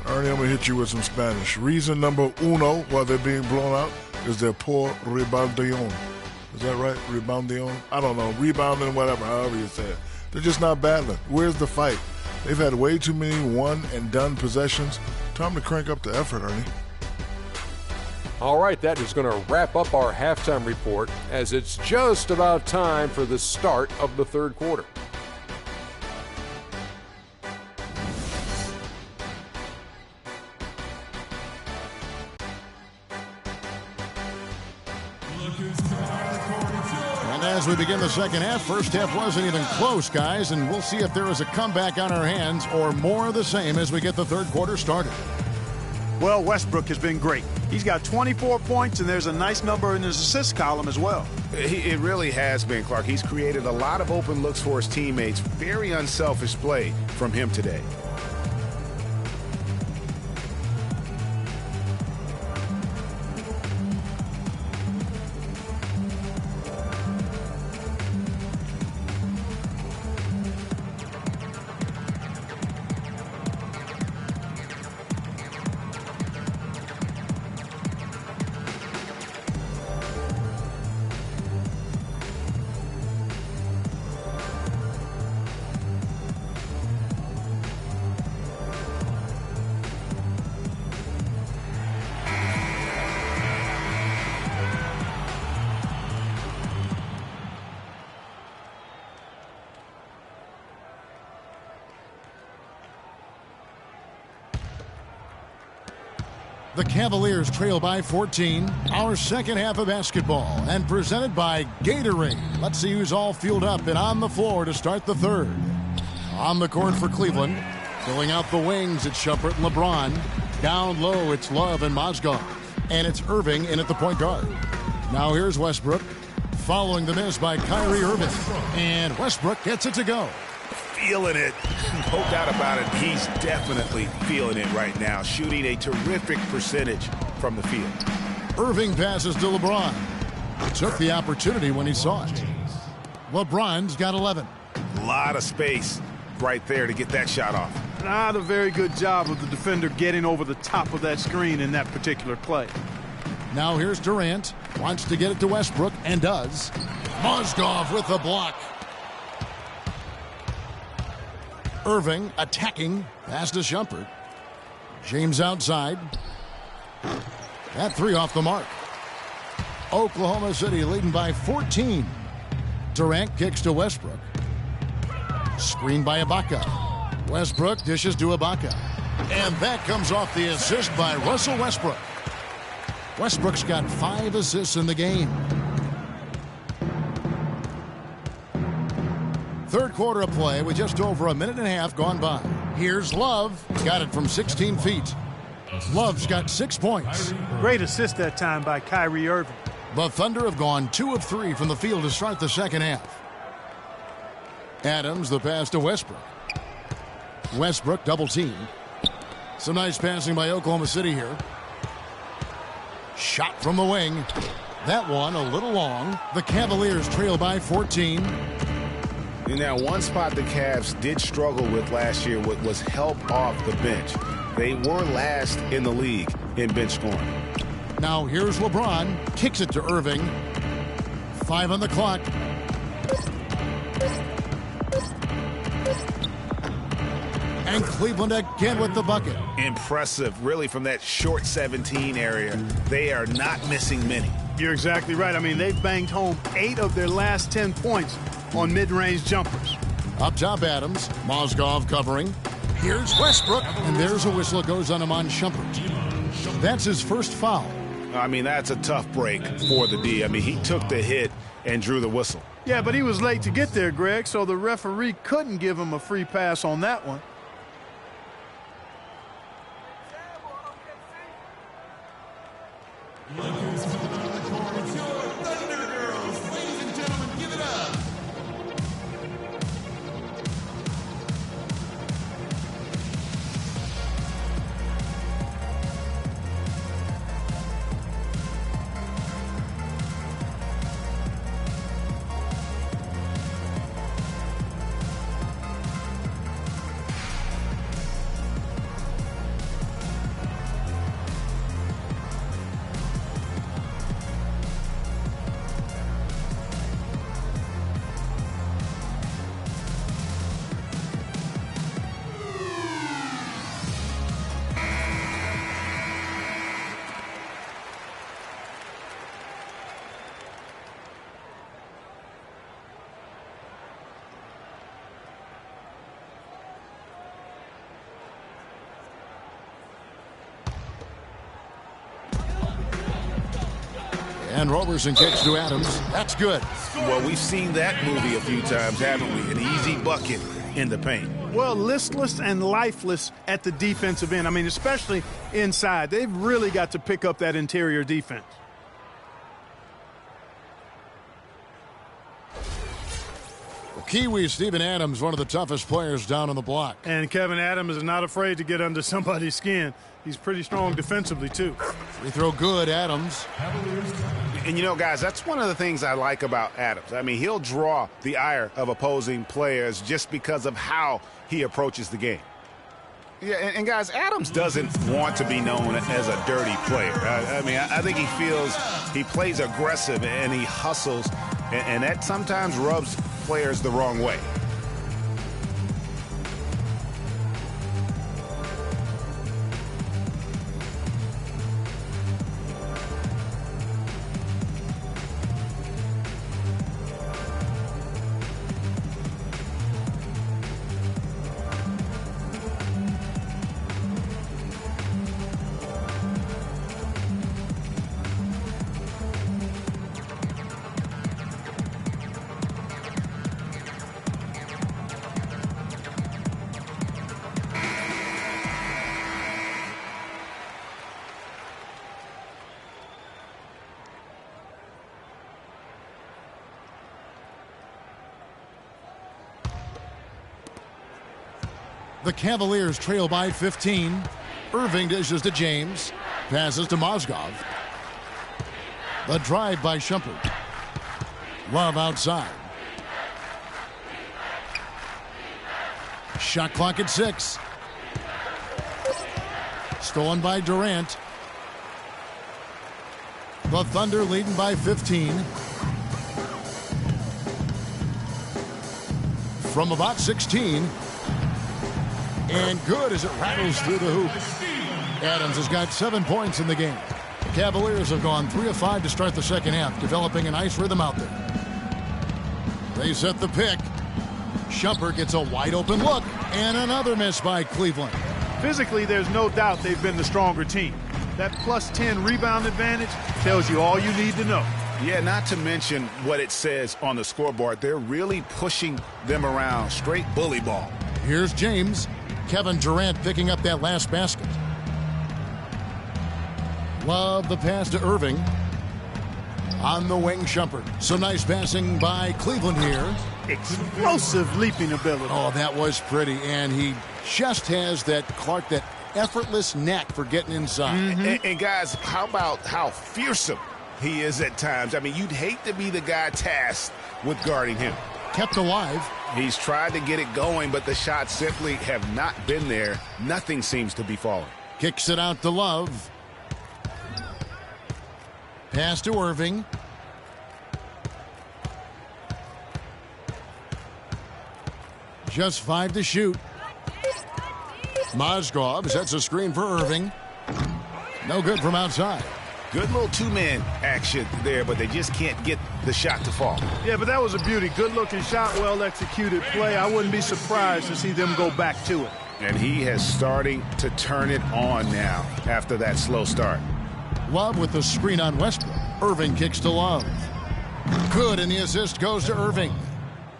Ernie, I'm going to hit you with some Spanish. Reason number uno why they're being blown out is their poor reboundation. Is that right? Reboundation? I don't know. Rebounding, whatever, however you say it. They're just not battling. Where's the fight? They've had way too many one-and-done possessions. Time to crank up the effort, Ernie. All right, that is going to wrap up our halftime report as it's just about time for the start of the third quarter. And as we begin the second half, first half wasn't even close, guys, and we'll see if there is a comeback on our hands or more of the same as we get the third quarter started. Well, Westbrook has been great. He's got 24 points, and there's a nice number in his assist column as well. It really has been, Clark. He's created a lot of open looks for his teammates. Very unselfish play from him today. The Cavaliers trail by 14. Our second half of basketball, and presented by Gatorade. Let's see who's all fueled up and on the floor to start the third. On the court for Cleveland. Filling out the wings, it's Shumpert and LeBron. Down low, it's Love and Mozgov. And it's Irving in at the point guard. Now here's Westbrook. Following the miss by Kyrie Irving. And Westbrook gets it to go. Feeling it. No doubt about it. He's definitely feeling it right now. Shooting a terrific percentage from the field. Irving passes to LeBron. Took the opportunity when he saw it. LeBron's got 11. A lot of space right there to get that shot off. Not a very good job of the defender getting over the top of that screen in that particular play. Now here's Durant. Wants to get it to Westbrook and does. Mozgov with the block. Irving attacking. Pass to Shumpert. James outside. That three off the mark. Oklahoma City leading by 14. Durant kicks to Westbrook. Screen by Ibaka. Westbrook dishes to Ibaka. And that comes off the assist by Russell Westbrook. Westbrook's got 5 assists in the game. Third quarter of play with just over a minute and a half gone by. Here's Love. Got it from 16 feet. Love's got 6 points. Great assist that time by Kyrie Irving. The Thunder have gone 2 of 3 from the field to start the second half. Adams, the pass to Westbrook. Westbrook double team. Some nice passing by Oklahoma City here. Shot from the wing. That one a little long. The Cavaliers trail by 14. In that one spot the Cavs did struggle with last year was help off the bench. They were last in the league in bench scoring. Now here's LeBron. Kicks it to Irving. 5 on the clock. And Cleveland again with the bucket. Impressive, really, from that short 17 area. They are not missing many. You're exactly right. I mean, they've banged home 8 of their last 10 points on mid-range jumpers. Up top, Adams. Mozgov covering. Here's Westbrook. And there's a whistle. It goes on him on Shumpert. That's his first foul. I mean, that's a tough break for the D. I mean, he took the hit and drew the whistle. Yeah, but he was late to get there, Greg, so the referee couldn't give him a free pass on that one. And Roberson kicks to Adams. That's good. Well, we've seen that movie a few times, haven't we? An easy bucket in the paint. Well, listless and lifeless at the defensive end. I mean, especially inside. They've really got to pick up that interior defense. Kiwi Steven Adams, one of the toughest players down on the block. And Kevin Adams is not afraid to get under somebody's skin. He's pretty strong defensively, too. Free throw good, Adams. And, you know, guys, that's one of the things I like about Adams. I mean, he'll draw the ire of opposing players just because of how he approaches the game. Yeah, and guys, Adams doesn't want to be known as a dirty player. I mean, I think he feels he plays aggressive and he hustles, and that sometimes rubs players the wrong way. The Cavaliers trail by 15. Irving dishes to James. Passes to Mozgov. The drive by Shumpert. Love outside. Shot clock at 6. Stolen by Durant. The Thunder leading by 15. From about 16. And good as it rattles through the hoop. Adams has got 7 points in the game. The Cavaliers have gone 3 of 5 to start the second half, developing a nice rhythm out there. They set the pick. Shumpert gets a wide open look, and another miss by Cleveland. Physically, there's no doubt they've been the stronger team. That plus 10 rebound advantage tells you all you need to know. Yeah, not to mention what it says on the scoreboard. They're really pushing them around. Straight bully ball. Here's James. Kevin Durant picking up that last basket. Love the pass to Irving. On the wing, Shumpert. Some nice passing by Cleveland here. Explosive leaping ability. Oh, that was pretty. And he just has that effortless knack for getting inside. And guys, how about how fearsome he is at times? I mean, you'd hate to be the guy tasked with guarding him. Kept alive. He's tried to get it going, but the shots simply have not been there. Nothing seems to be falling. Kicks it out to Love. Pass to Irving. Just 5 to shoot. Mozgov sets a screen for Irving. No good from outside. Good little two-man action there, but they just can't get the shot to fall. Yeah, but that was a beauty. Good-looking shot, well-executed play. I wouldn't be surprised to see them go back to it. And he has starting to turn it on now after that slow start. Love with the screen on Westbrook. Irving kicks to Love. Good, and the assist goes to Irving.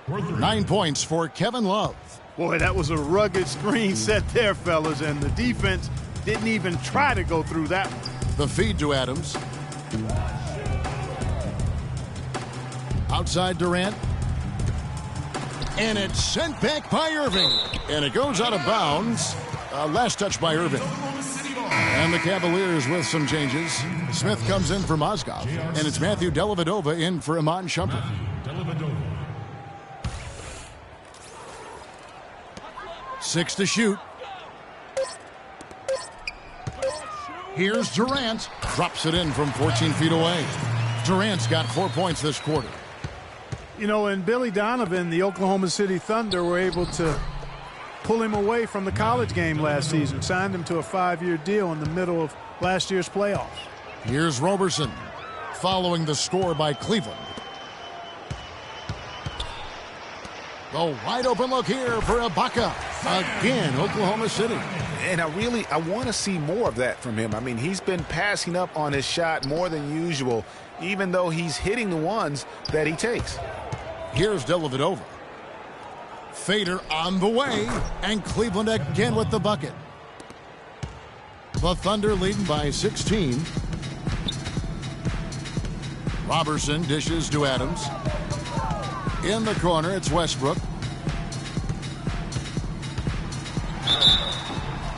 9 points for Kevin Love. Boy, that was a rugged screen set there, fellas, and the defense didn't even try to go through that one. The feed to Adams. Outside Durant. And it's sent back by Irving. And it goes out of bounds. Last touch by Irving. And the Cavaliers with some changes. Smith comes in for Mozgov. And it's Matthew Dellavedova in for Iman Shumpert. 6 to shoot. Here's Durant. Drops it in from 14 feet away. Durant's got 4 points this quarter. You know, and Billy Donovan, the Oklahoma City Thunder, were able to pull him away from the college game last season. Signed him to a 5-year deal in the middle of last year's playoffs. Here's Roberson following the score by Cleveland. The wide open look here for Ibaka. Again, Oklahoma City. And I want to see more of that from him. I mean, he's been passing up on his shot more than usual. even though he's hitting the ones that he takes. Here's Dellavedova. Fader on the way, and Cleveland again with the bucket. The Thunder leading by 16. Robertson dishes to Adams. In the corner, it's Westbrook.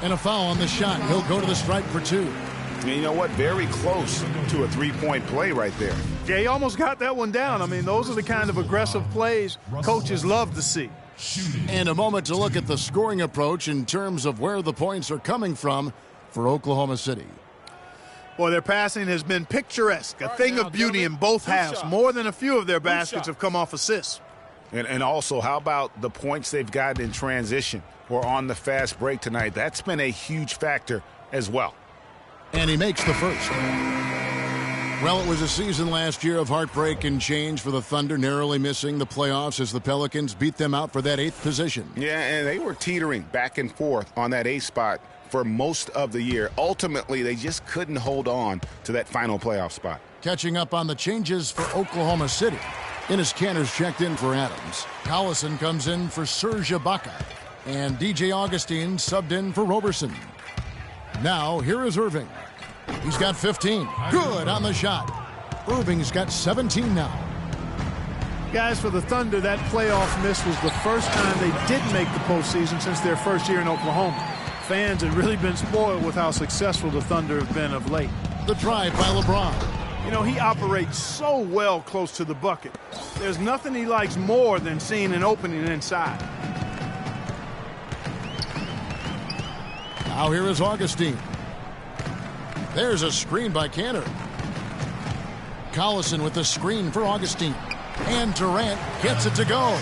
And a foul on the shot. He'll go to the stripe for 2. And you know what? Very close to a three-point play right there. Yeah, he almost got that one down. I mean, those are the kind of aggressive plays coaches love to see. And a moment to look at the scoring approach in terms of where the points are coming from for Oklahoma City. Boy, their passing has been picturesque, a thing of beauty in both halves. More than a few of their baskets have come off assists. And also, how about the points they've gotten in transition or on the fast break tonight? That's been a huge factor as well. And he makes the first. Well, it was a season last year of heartbreak and change for the Thunder, narrowly missing the playoffs as the Pelicans beat them out for that 8th position. Yeah, and they were teetering back and forth on that 8th spot for most of the year. Ultimately, they just couldn't hold on to that final playoff spot. Catching up on the changes for Oklahoma City. Enes Kanter's checked in for Adams. Collison comes in for Serge Ibaka. And DJ Augustine subbed in for Roberson. Now, here is Irving. He's got 15. Good on the shot. Irving's got 17 now. Guys, for the Thunder, that playoff miss was the first time they didn't make the postseason since their first year in Oklahoma. Fans have really been spoiled with how successful the Thunder have been of late. The drive by LeBron. You know, he operates so well close to the bucket. There's nothing he likes more than seeing an opening inside. Now here is Augustine. There's a screen by Kanter. Collison with the screen for Augustine. And Durant gets it to go.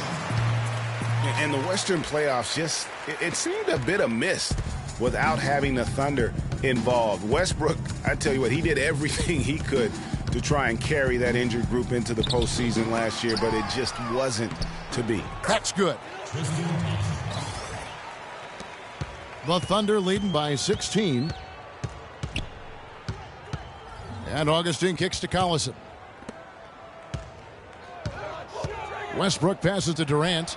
And the Western playoffs it seemed a bit amiss without having the Thunder involved. Westbrook, I tell you what, he did everything he could to try and carry that injured group into the postseason last year, but it just wasn't to be. That's good. The Thunder leading by 16. And Augustine kicks to Collison. Westbrook passes to Durant.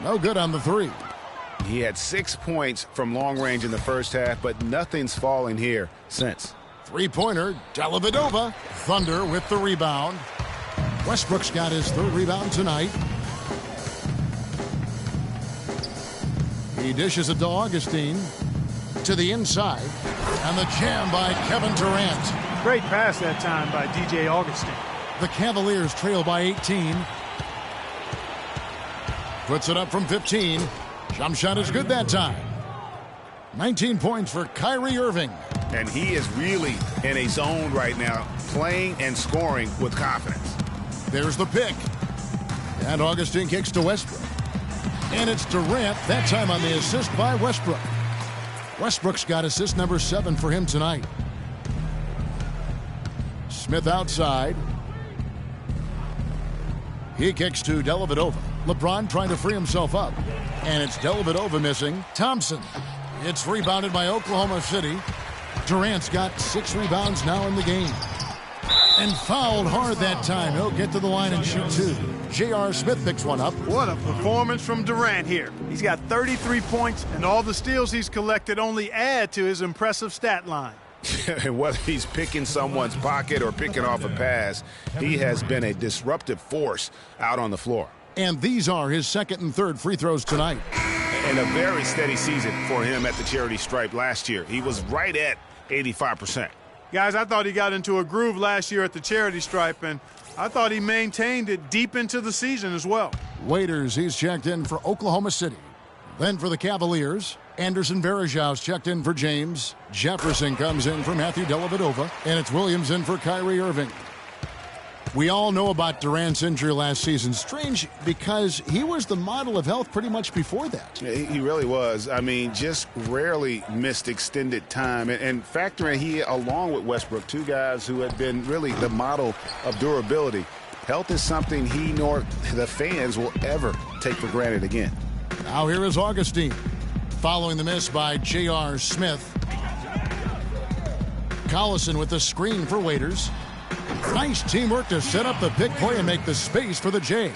No good on the 3. He had 6 points from long range in the first half, but nothing's fallen here since. Three-pointer, Dellavedova. Thunder with the rebound. Westbrook's got his 3rd rebound tonight. He dishes it to Augustine. To the inside. And the jam by Kevin Durant. Great pass that time by DJ Augustine. The Cavaliers trail by 18. Puts it up from 15. Jump shot is good that time. 19 points for Kyrie Irving. And he is really in a zone right now, playing and scoring with confidence. There's the pick. And Augustine kicks to Westbrook. And it's Durant, that time on the assist by Westbrook. Westbrook's got assist number 7 for him tonight. Smith outside. He kicks to Dellavedova. LeBron trying to free himself up. And it's Dellavedova missing. Thompson. It's rebounded by Oklahoma City. Durant's got 6 rebounds now in the game. And fouled hard that time. He'll get to the line and shoot 2. J.R. Smith picks one up. What a performance from Durant here. He's got 33 points, and all the steals he's collected only add to his impressive stat line. Whether he's picking someone's pocket or picking off a pass, he has been a disruptive force out on the floor. And these are his 2nd and 3rd free throws tonight. And a very steady season for him at the charity stripe last year. He was right at 85%. Guys, I thought he got into a groove last year at the charity stripe, and I thought he maintained it deep into the season as well. Waiters, he's checked in for Oklahoma City. Then for the Cavaliers, Anderson Varejau's checked in for James. Jefferson comes in for Matthew Dellavedova, and it's Williams in for Kyrie Irving. We all know about Durant's injury last season. Strange because he was the model of health pretty much before that. He really was. I mean, just rarely missed extended time. And factoring he, along with Westbrook, 2 guys who had been really the model of durability. Health is something he nor the fans will ever take for granted again. Now here is Augustine. Following the miss by J.R. Smith. Collison with the screen for Waiters. Nice teamwork to set up the big play and make the space for the J.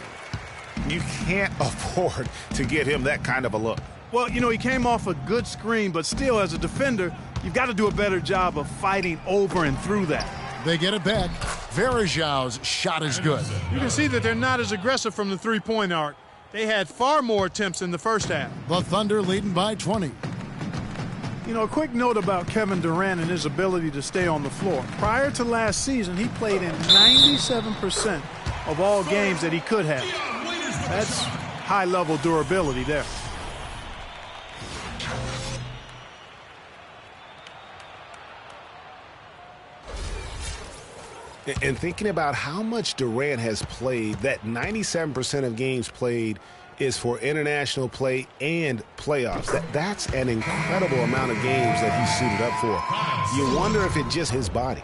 You can't afford to get him that kind of a look. Well, you know, he came off a good screen, but still, as a defender, you've got to do a better job of fighting over and through that. They get it back. Varejão's shot is good. You can see that they're not as aggressive from the three-point arc. They had far more attempts in the first half. The Thunder leading by 20. You know, a quick note about Kevin Durant and his ability to stay on the floor. Prior to last season, he played in 97% of all games that he could have. That's high-level durability there. And thinking about how much Durant has played, that 97% of games played is for international play and playoffs. That's an incredible amount of games that he's suited up for. You wonder if it's just his body.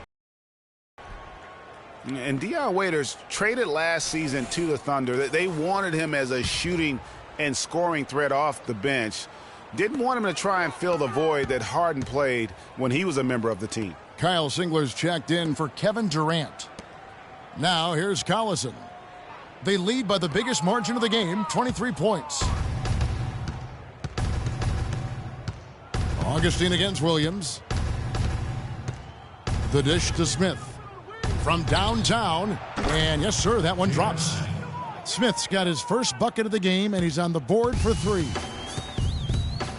And Dion Waiters traded last season to the Thunder. They wanted him as a shooting and scoring threat off the bench. Didn't want him to try and fill the void that Harden played when he was a member of the team. Kyle Singler's checked in for Kevin Durant. Now here's Collison. They lead by the biggest margin of the game, 23 points. Augustine against Williams. The dish to Smith. From downtown, and yes, sir, that one drops. Smith's got his first bucket of the game, and he's on the board for 3.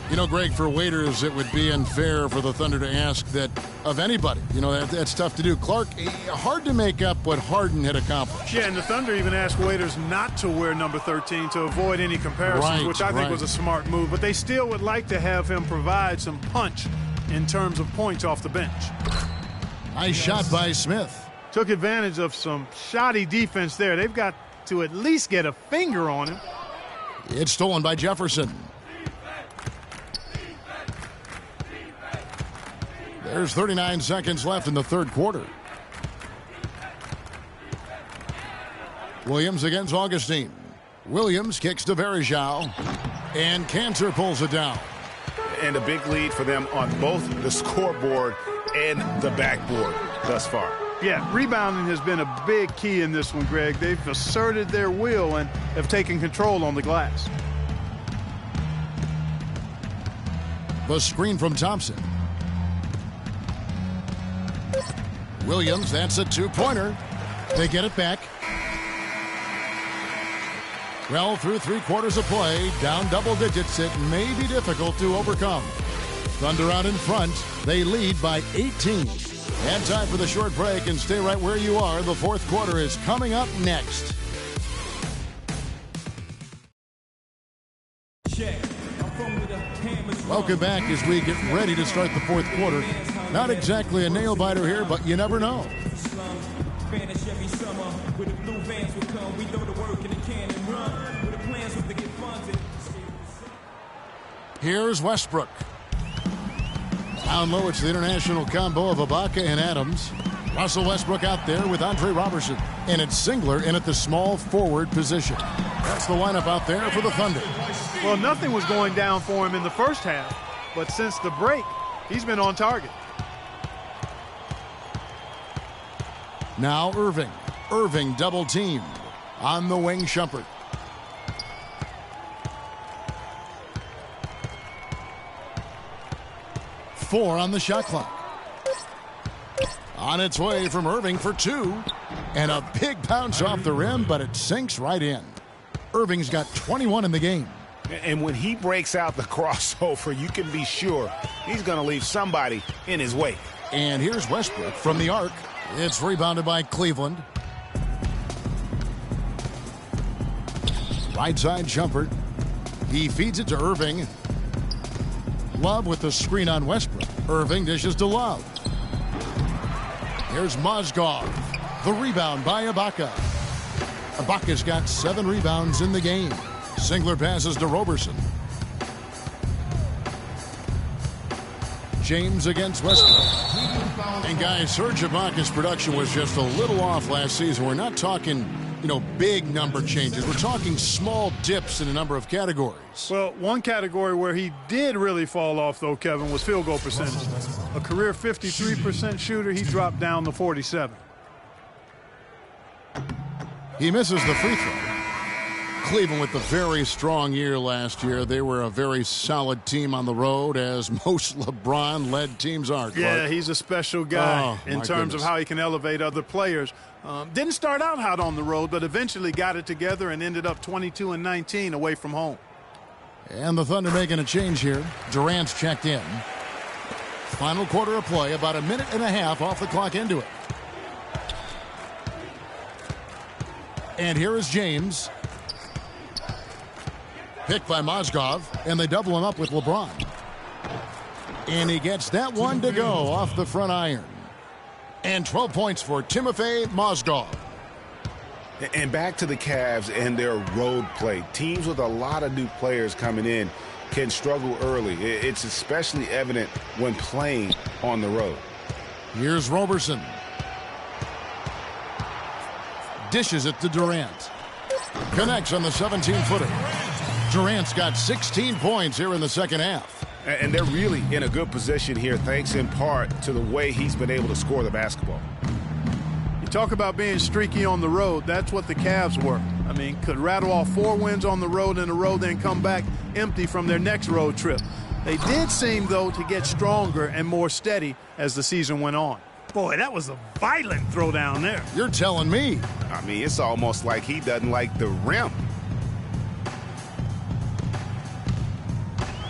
You know, Greg, for Waiters, it would be unfair for the Thunder to ask that of anybody. You know, that's tough to do. Clark, hard to make up what Harden had accomplished. Yeah, and the Thunder even asked Waiters not to wear number 13 to avoid any comparisons, which I think was a smart move. But they still would like to have him provide some punch in terms of points off the bench. Nice shot by Smith. Took advantage of some shoddy defense there. They've got to at least get a finger on him. It's stolen by Jefferson. There's 39 seconds left in the third quarter. Williams against Augustine. Williams kicks to Varejão, and Cantor pulls it down. And a big lead for them on both the scoreboard and the backboard thus far. Yeah, rebounding has been a big key in this one, Greg. They've asserted their will and have taken control on the glass. The screen from Thompson. Williams, that's a two-pointer. They get it back. Well, through 3 quarters of play, down double digits, it may be difficult to overcome. Thunder out in front. They lead by 18. And time for the short break, and stay right where you are. The fourth quarter is coming up next. Welcome back as we get ready to start the fourth quarter. Not exactly a nail-biter here, but you never know. Here's Westbrook. Down low, it's the international combo of Ibaka and Adams. Russell Westbrook out there with Andre Robertson. And it's Singler in at the small forward position. That's the lineup out there for the Thunder. Well, nothing was going down for him in the first half, but since the break, he's been on target. Now Irving. Irving double teamed. On the wing, Shumpert. Four on the shot clock. On its way from Irving for 2. And a big bounce off the rim, but it sinks right in. Irving's got 21 in the game. And when he breaks out the crossover, you can be sure he's going to leave somebody in his way. And here's Westbrook from the arc. It's rebounded by Cleveland. Right side Shumpert. He feeds it to Irving. Love with the screen on Westbrook. Irving dishes to Love. Here's Mozgov. The rebound by Ibaka. Ibaka's got 7 rebounds in the game. Singler passes to Robertson. James against Westbrook. And guys, Serge Ibaka's production was just a little off last season. We're not talking, big number changes. We're talking small dips in a number of categories. Well, one category where he did really fall off, though, Kevin, was field goal percentage. A career 53% shooter, he dropped down to 47. He misses the free throw. Cleveland with the very strong year last year. They were a very solid team on the road, as most LeBron-led teams are. Clark. Yeah, he's a special guy in terms of how he can elevate other players. Didn't start out hot on the road, but eventually got it together and ended up 22-19 away from home. And the Thunder making a change here. Durant's checked in. Final quarter of play, about a minute and a half off the clock into it. And here is James. Picked by Mozgov, and they double him up with LeBron. And he gets that one to go off the front iron. And 12 points for Timofey Mozgov. And back to the Cavs and their road play. Teams with a lot of new players coming in can struggle early. It's especially evident when playing on the road. Here's Roberson. Dishes it to Durant. Connects on the 17-footer. Durant's got 16 points here in the second half. And they're really in a good position here, thanks in part to the way he's been able to score the basketball. You talk about being streaky on the road. That's what the Cavs were. I mean, could rattle off 4 wins on the road in a row, then come back empty from their next road trip. They did seem, though, to get stronger and more steady as the season went on. Boy, that was a violent throw down there. You're telling me. I mean, it's almost like he doesn't like the rim.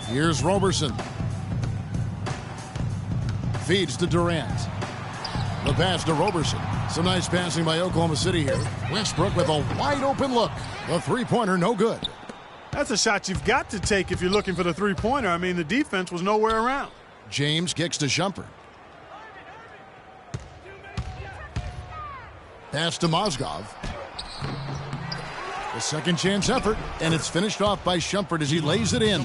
Here's Roberson. Feeds to Durant. The pass to Roberson. Some nice passing by Oklahoma City here. Westbrook with a wide open look. The three-pointer no good. That's a shot you've got to take if you're looking for the three-pointer. I mean, the defense was nowhere around. James kicks to Shumpert. Pass to Mozgov. A second chance effort, and it's finished off by Shumpert as he lays it in.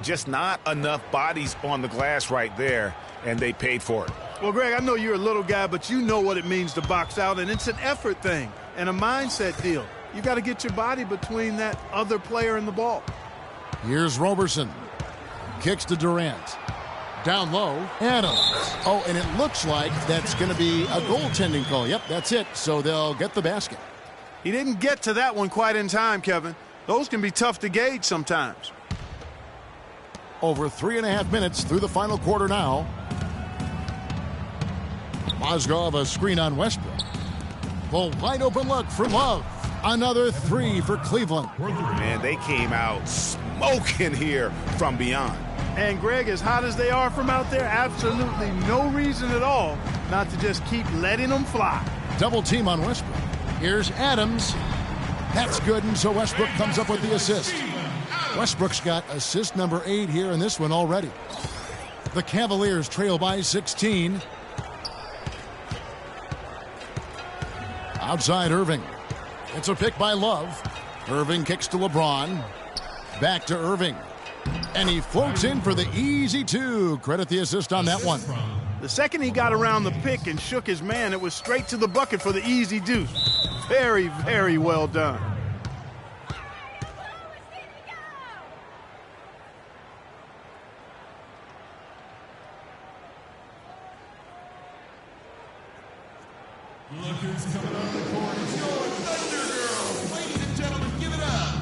Just not enough bodies on the glass right there, and they paid for it. Well, Greg, I know you're a little guy, but you know what it means to box out, and it's an effort thing and a mindset deal. You got to get your body between that other player and the ball. Here's Roberson. Kicks to Durant. Down low, Adams. Oh, and it looks like that's going to be a goaltending call. Yep, that's it. So they'll get the basket. He didn't get to that one quite in time, Kevin. Those can be tough to gauge sometimes. Over 3.5 minutes through the final quarter now. Mozgov a screen on Westbrook. Well, wide open look for Love. Another three for Cleveland. Man, they came out smoking here from beyond. And Greg, as hot as they are from out there, absolutely no reason at all not to just keep letting them fly. Double team on Westbrook. Here's Adams. That's good, and so Westbrook comes up with the assist. Westbrook's got assist number 8 here in this one already. The Cavaliers trail by 16. Outside Irving. It's a pick by Love. Irving kicks to LeBron. Back to Irving. And he floats in for the easy 2. Credit the assist on that one. The second he got around the pick and shook his man, it was straight to the bucket for the easy deuce. Very, very well done. Look who's coming on the court. It's your Thunder Girls. Ladies and gentlemen, give it up.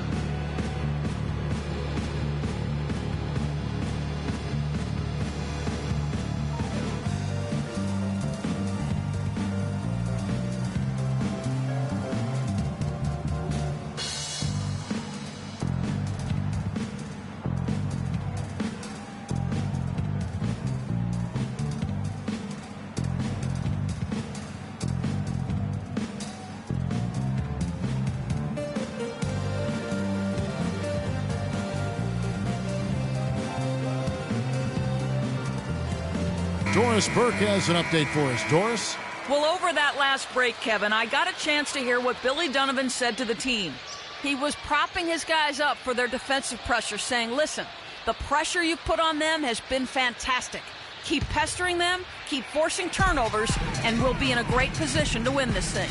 Doris Burke has an update for us. Doris? Well, over that last break, Kevin, I got a chance to hear what Billy Donovan said to the team. He was propping his guys up for their defensive pressure, saying, listen, the pressure you put on them has been fantastic. Keep pestering them, keep forcing turnovers, and we'll be in a great position to win this thing.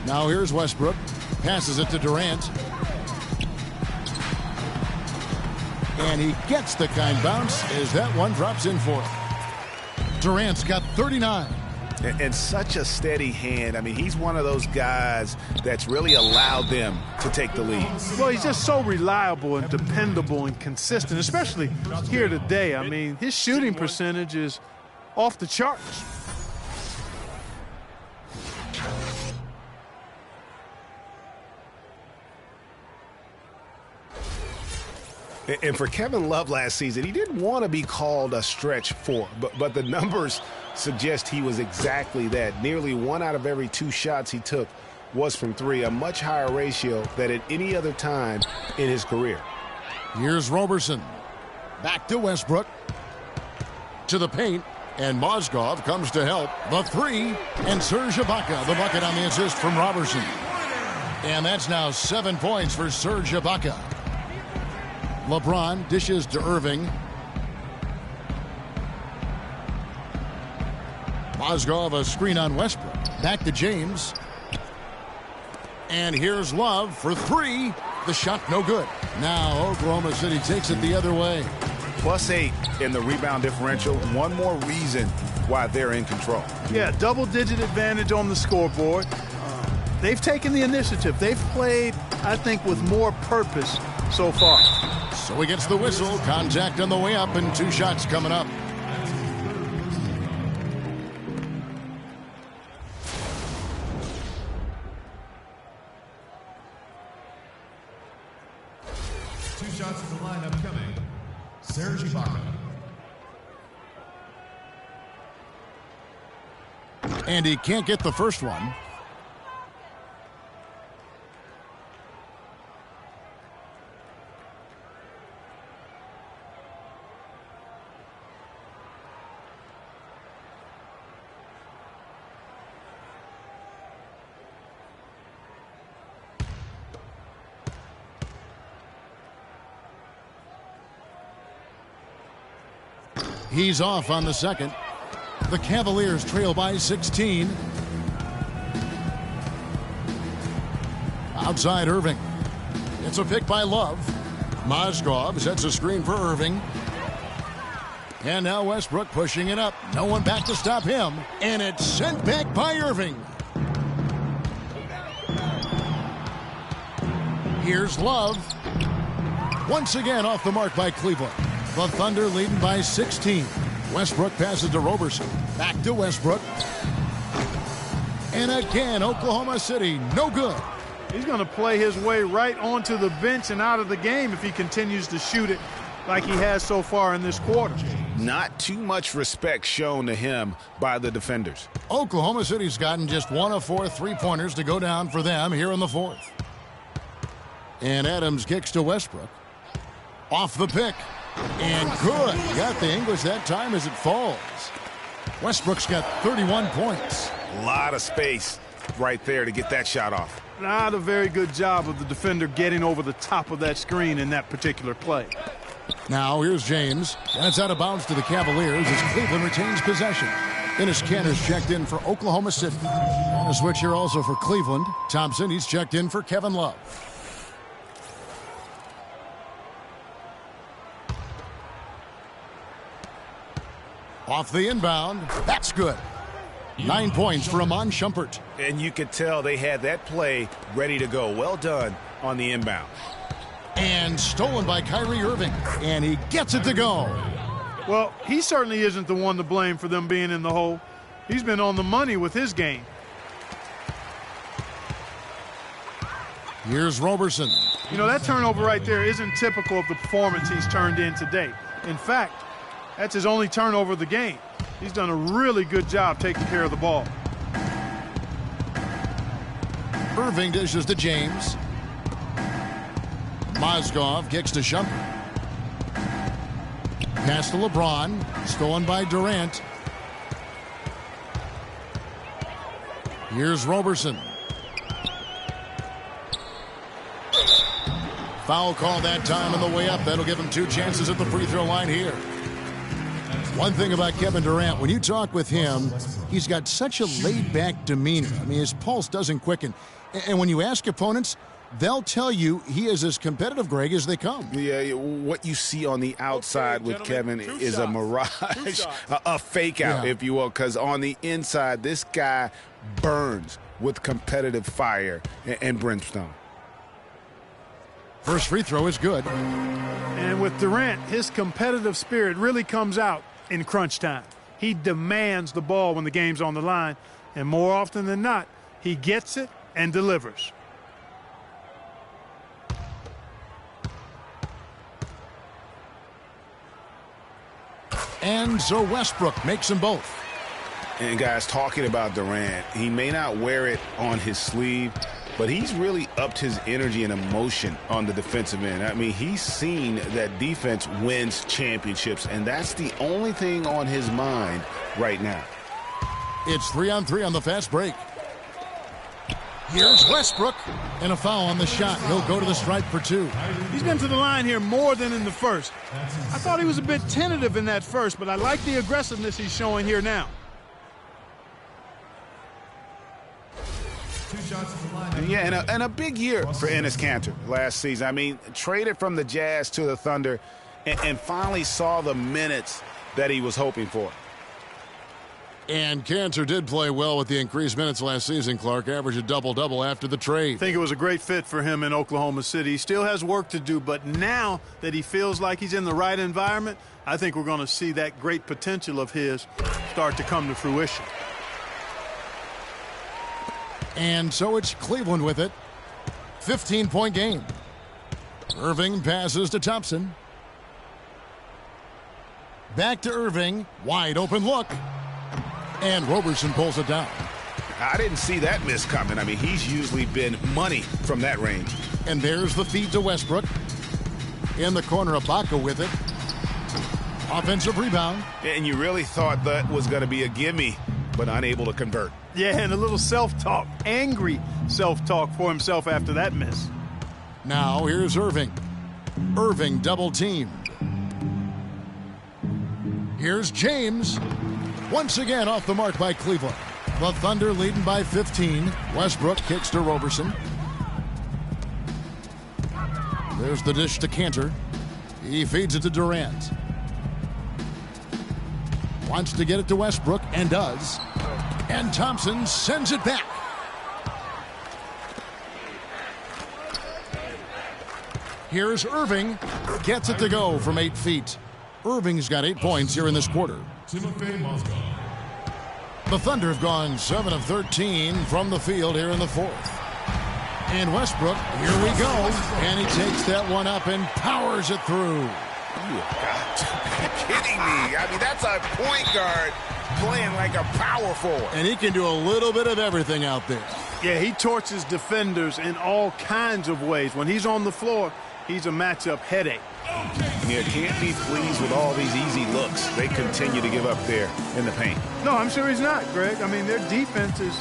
Now here's Westbrook. Passes it to Durant. And he gets the kind bounce as that one drops in for him. Durant's got 39. And such a steady hand. I mean, he's one of those guys that's really allowed them to take the lead. Well, he's just so reliable and dependable and consistent, especially here today. I mean, his shooting percentage is off the charts. And for Kevin Love last season, he didn't want to be called a stretch four, but the numbers suggest he was exactly that. Nearly 1 out of every 2 shots he took was from 3, a much higher ratio than at any other time in his career. Here's Roberson. Back to Westbrook. To the paint, and Mozgov comes to help. The 3, and Serge Ibaka, the bucket on the assist from Roberson. And that's now 7 points for Serge Ibaka. LeBron dishes to Irving. Mozgov a screen on Westbrook. Back to James. And here's Love for 3. The shot no good. Now Oklahoma City takes it the other way. +8 in the rebound differential. One more reason why they're in control. Yeah, double-digit advantage on the scoreboard. They've taken the initiative. They've played, I think, with more purpose so far. So he gets the whistle. Contact on the way up, and 2 shots coming up. Two shots in the lineup coming. Serge Ibaka. And he can't get the first one. He's off on the second. The Cavaliers trail by 16. Outside Irving. It's a pick by Love. Mozgov sets a screen for Irving. And now Westbrook pushing it up. No one back to stop him. And it's sent back by Irving. Here's Love. Once again off the mark by Cleveland. The Thunder leading by 16. Westbrook passes to Roberson. Back to Westbrook. And again, Oklahoma City, no good. He's going to play his way right onto the bench and out of the game if he continues to shoot it like he has so far in this quarter. Not too much respect shown to him by the defenders. Oklahoma City's gotten just 1 of 4 3-pointers to go down for them here in the 4th. And Adams kicks to Westbrook. Off the pick. And good. Got the English that time as it falls. Westbrook's got 31 points. A lot of space right there to get that shot off. Not a very good job of the defender getting over the top of that screen in that particular play. Now here's James. And it's out of bounds to the Cavaliers as Cleveland retains possession. Dennis Kanter's checked in for Oklahoma City. On a switch here also for Cleveland. Thompson, he's checked in for Kevin Love. Off the inbound. That's good. 9 points for Iman Shumpert. And you could tell they had that play ready to go. Well done on the inbound. And stolen by Kyrie Irving. And he gets it to go. Well, he certainly isn't the one to blame for them being in the hole. He's been on the money with his game. Here's Roberson. You know, that turnover right there isn't typical of the performance he's turned in today. In fact, that's his only turnover of the game. He's done a really good job taking care of the ball. Irving dishes to James. Mozgov kicks to Shumpert. Pass to LeBron. Stolen by Durant. Here's Roberson. Foul call that time on the way up. That'll give him 2 chances at the free throw line here. One thing about Kevin Durant, when you talk with him, he's got such a laid-back demeanor. I mean, his pulse doesn't quicken. And when you ask opponents, they'll tell you he is as competitive, Greg, as they come. Yeah, what you see on the outside with Kevin is a mirage, a fake out, if you will, because on the inside, this guy burns with competitive fire and brimstone. First free throw is good. And with Durant, his competitive spirit really comes out in crunch time. He demands the ball when the game's on the line, and more often than not, he gets it and delivers. And so Westbrook makes them both. And guys, talking about Durant, he may not wear it on his sleeve, but he's really upped his energy and emotion on the defensive end. I mean, he's seen that defense wins championships, and that's the only thing on his mind right now. It's 3-on-3 on the fast break. Here's Westbrook, and a foul on the shot. He'll go to the stripe for 2. He's been to the line here more than in the first. I thought he was a bit tentative in that first, but I like the aggressiveness he's showing here now. Yeah, and a big year for Enes Kanter last season. I mean, traded from the Jazz to the Thunder and finally saw the minutes that he was hoping for. And Kanter did play well with the increased minutes last season, Clark. Averaged a double-double after the trade. I think it was a great fit for him in Oklahoma City. He still has work to do, but now that he feels like he's in the right environment, I think we're going to see that great potential of his start to come to fruition. And so it's Cleveland with it. 15-point game. Irving passes to Thompson. Back to Irving. Wide open look. And Roberson pulls it down. I didn't see that miss coming. I mean, he's usually been money from that range. And there's the feed to Westbrook. In the corner, Ibaka with it. Offensive rebound. And you really thought that was going to be a gimme, but unable to convert. Yeah, and a little self-talk. Angry self-talk for himself after that miss. Now here's Irving. Irving double-teamed. Here's James. Once again off the mark by Cleveland. The Thunder leading by 15. Westbrook kicks to Roberson. There's the dish to Kanter. He feeds it to Durant. Wants to get it to Westbrook and does. And Thompson sends it back. Here's Irving. Gets it to go from 8 feet. Irving's got 8 points here in this quarter. The Thunder have gone 7 of 13 from the field here in the fourth. And Westbrook, here we go. And he takes that one up and powers it through. You got to be kidding me. I mean, that's a point guard playing like a power forward. And he can do a little bit of everything out there. Yeah, he torches defenders in all kinds of ways. When he's on the floor, he's a matchup headache. Yeah, can't be pleased with all these easy looks they continue to give up there in the paint. No, I'm sure he's not, Greg. I mean, their defense is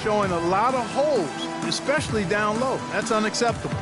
showing a lot of holes, especially down low. That's unacceptable.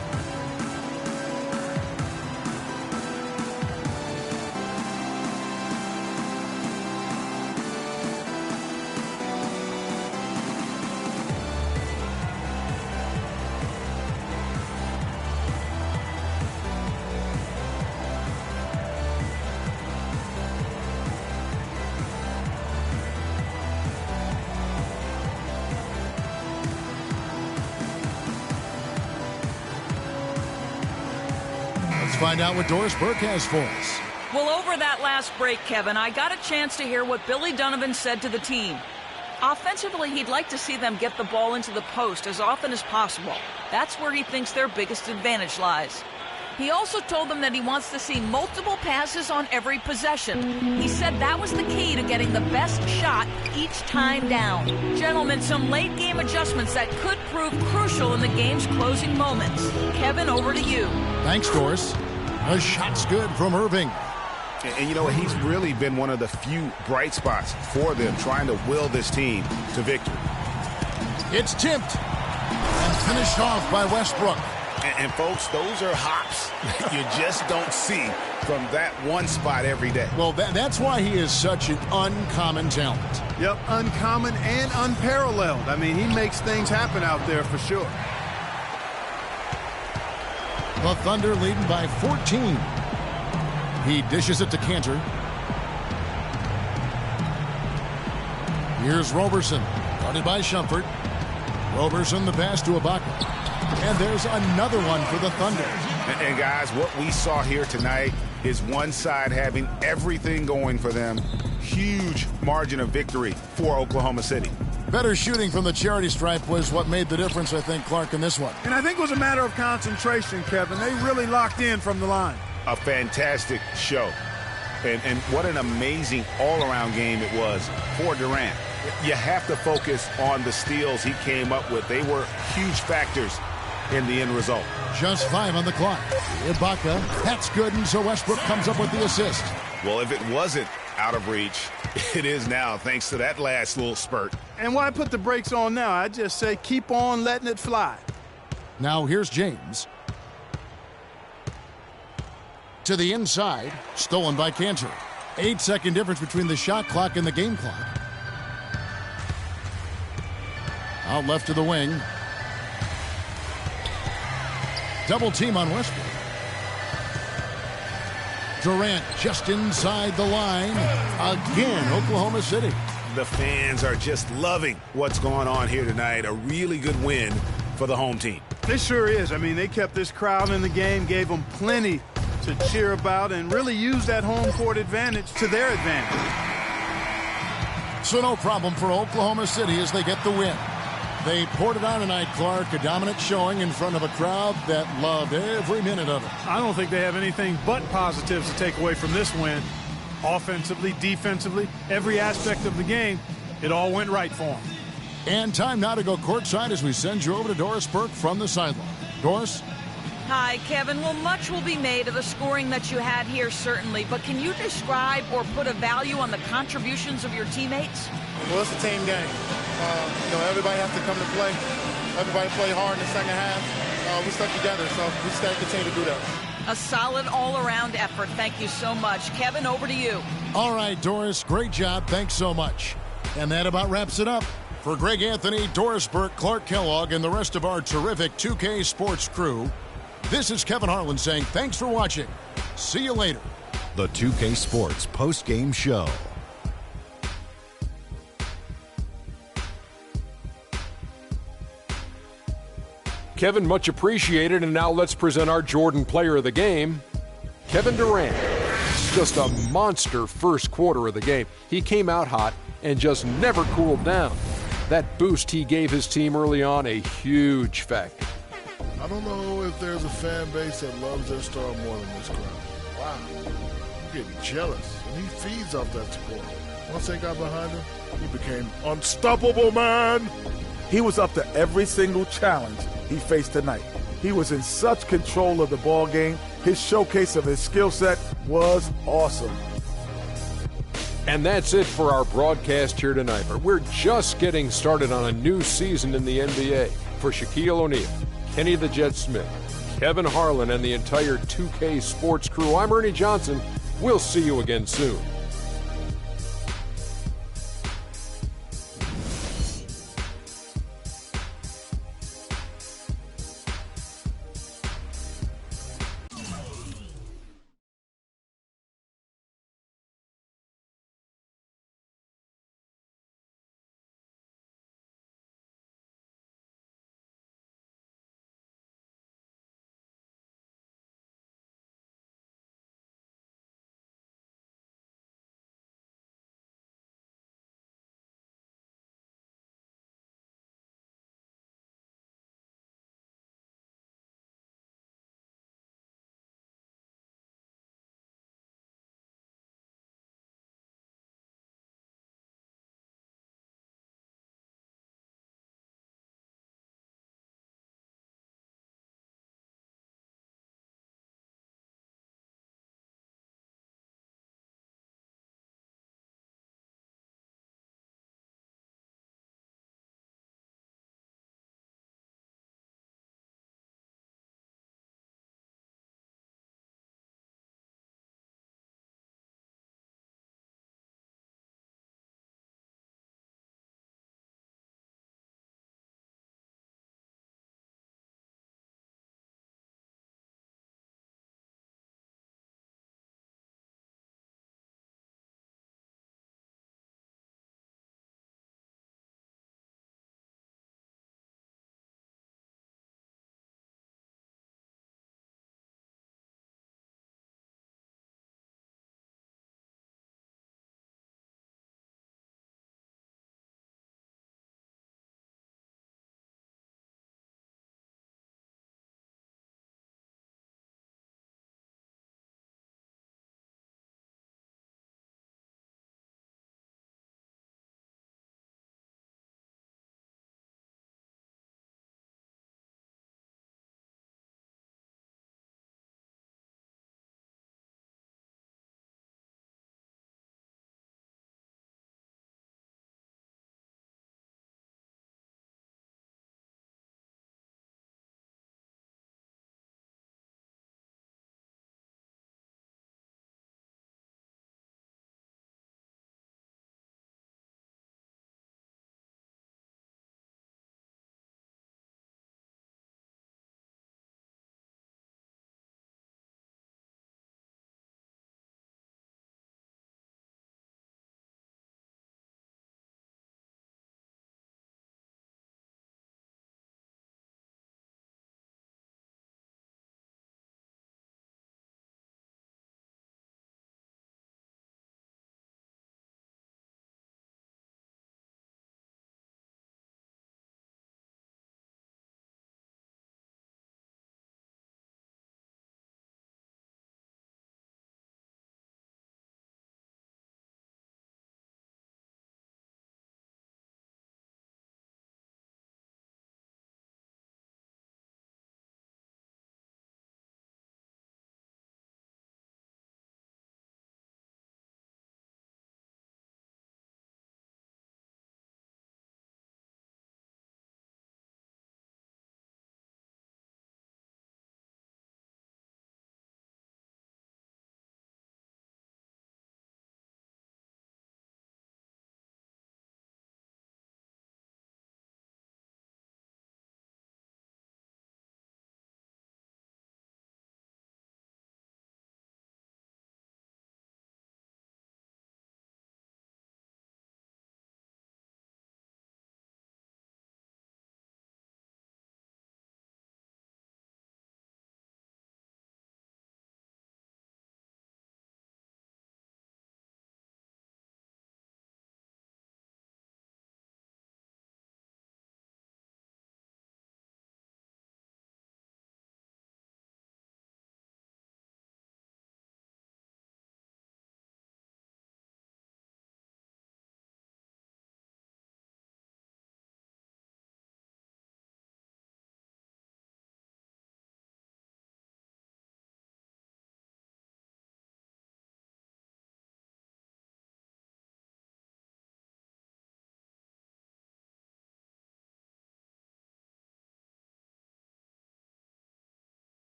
Find out what Doris Burke has for us. Well, over that last break, Kevin, I got a chance to hear what Billy Donovan said to the team. Offensively, he'd like to see them get the ball into the post as often as possible. That's where he thinks their biggest advantage lies. He also told them that he wants to see multiple passes on every possession. He said that was the key to getting the best shot each time down. Gentlemen, some late-game adjustments that could prove crucial in the game's closing moments. Kevin, over to you. Thanks, Doris. A shot's good from Irving. And you know, he's really been one of the few bright spots for them, trying to will this team to victory. It's tipped and finished off by Westbrook. And folks, those are hops you just don't see from that one spot every day. Well, that's why he is such an uncommon talent. Yep, uncommon and unparalleled. I mean, he makes things happen out there for sure. The Thunder leading by 14. He dishes it to Cantor. Here's Roberson, guarded by Shumpert. Roberson, the pass to Ibaka. And there's another one for the Thunder. And guys, what we saw here tonight is one side having everything going for them. Huge margin of victory for Oklahoma City. Better shooting from the charity stripe was what made the difference, I think, Clark, in this one. And I think it was a matter of concentration, Kevin. They really locked in from the line. A fantastic show. And what an amazing all-around game it was for Durant. You have to focus on the steals he came up with. They were huge factors in the end result. Just 5 on the clock. Ibaka, that's good, and so Westbrook comes up with the assist. Well, if it wasn't out of reach, it is now, thanks to that last little spurt. And why put the brakes on now? I just say keep on letting it fly. Now here's James. To the inside, stolen by Cantor. 8-second difference between the shot clock and the game clock. Out left to the wing. Double team on Westbrook. Durant just inside the line. Again, Oklahoma City. The fans are just loving what's going on here tonight. A really good win for the home team. It sure is. I mean, they kept this crowd in the game, gave them plenty to cheer about, and really used that home court advantage to their advantage. So no problem for Oklahoma City as they get the win. They poured it on tonight, Clark. A dominant showing in front of a crowd that loved every minute of it. I don't think they have anything but positives to take away from this win. Offensively, defensively, every aspect of the game, it all went right for them. And time now to go courtside as we send you over to Doris Burke from the sideline. Doris? Hi, Kevin. Well, much will be made of the scoring that you had here, certainly. But can you describe or put a value on the contributions of your teammates? Well, it's a team game. Everybody has to come to play. Everybody played hard in the second half. We stuck together, so we just got to continue to do that. A solid all-around effort. Thank you so much. Kevin, over to you. All right, Doris. Great job. Thanks so much. And that about wraps it up. For Greg Anthony, Doris Burke, Clark Kellogg, and the rest of our terrific 2K Sports crew, this is Kevin Harlan saying thanks for watching. See you later. The 2K Sports Postgame Show. Kevin, much appreciated. And now let's present our Jordan Player of the Game, Kevin Durant. Just a monster first quarter of the game. He came out hot and just never cooled down. That boost he gave his team early on, a huge factor. I don't know if there's a fan base that loves their star more than this crowd. Wow. I'm getting jealous. And he feeds off that support. Once they got behind him, he became unstoppable, man. He was up to every single challenge he faced tonight. He was in such control of the ball game. His showcase of his skill set was awesome. And that's it for our broadcast here tonight. But we're just getting started on a new season in the NBA. For Shaquille O'Neal, Kenny the Jet Smith, Kevin Harlan, and the entire 2K Sports crew, I'm Ernie Johnson. We'll see you again soon.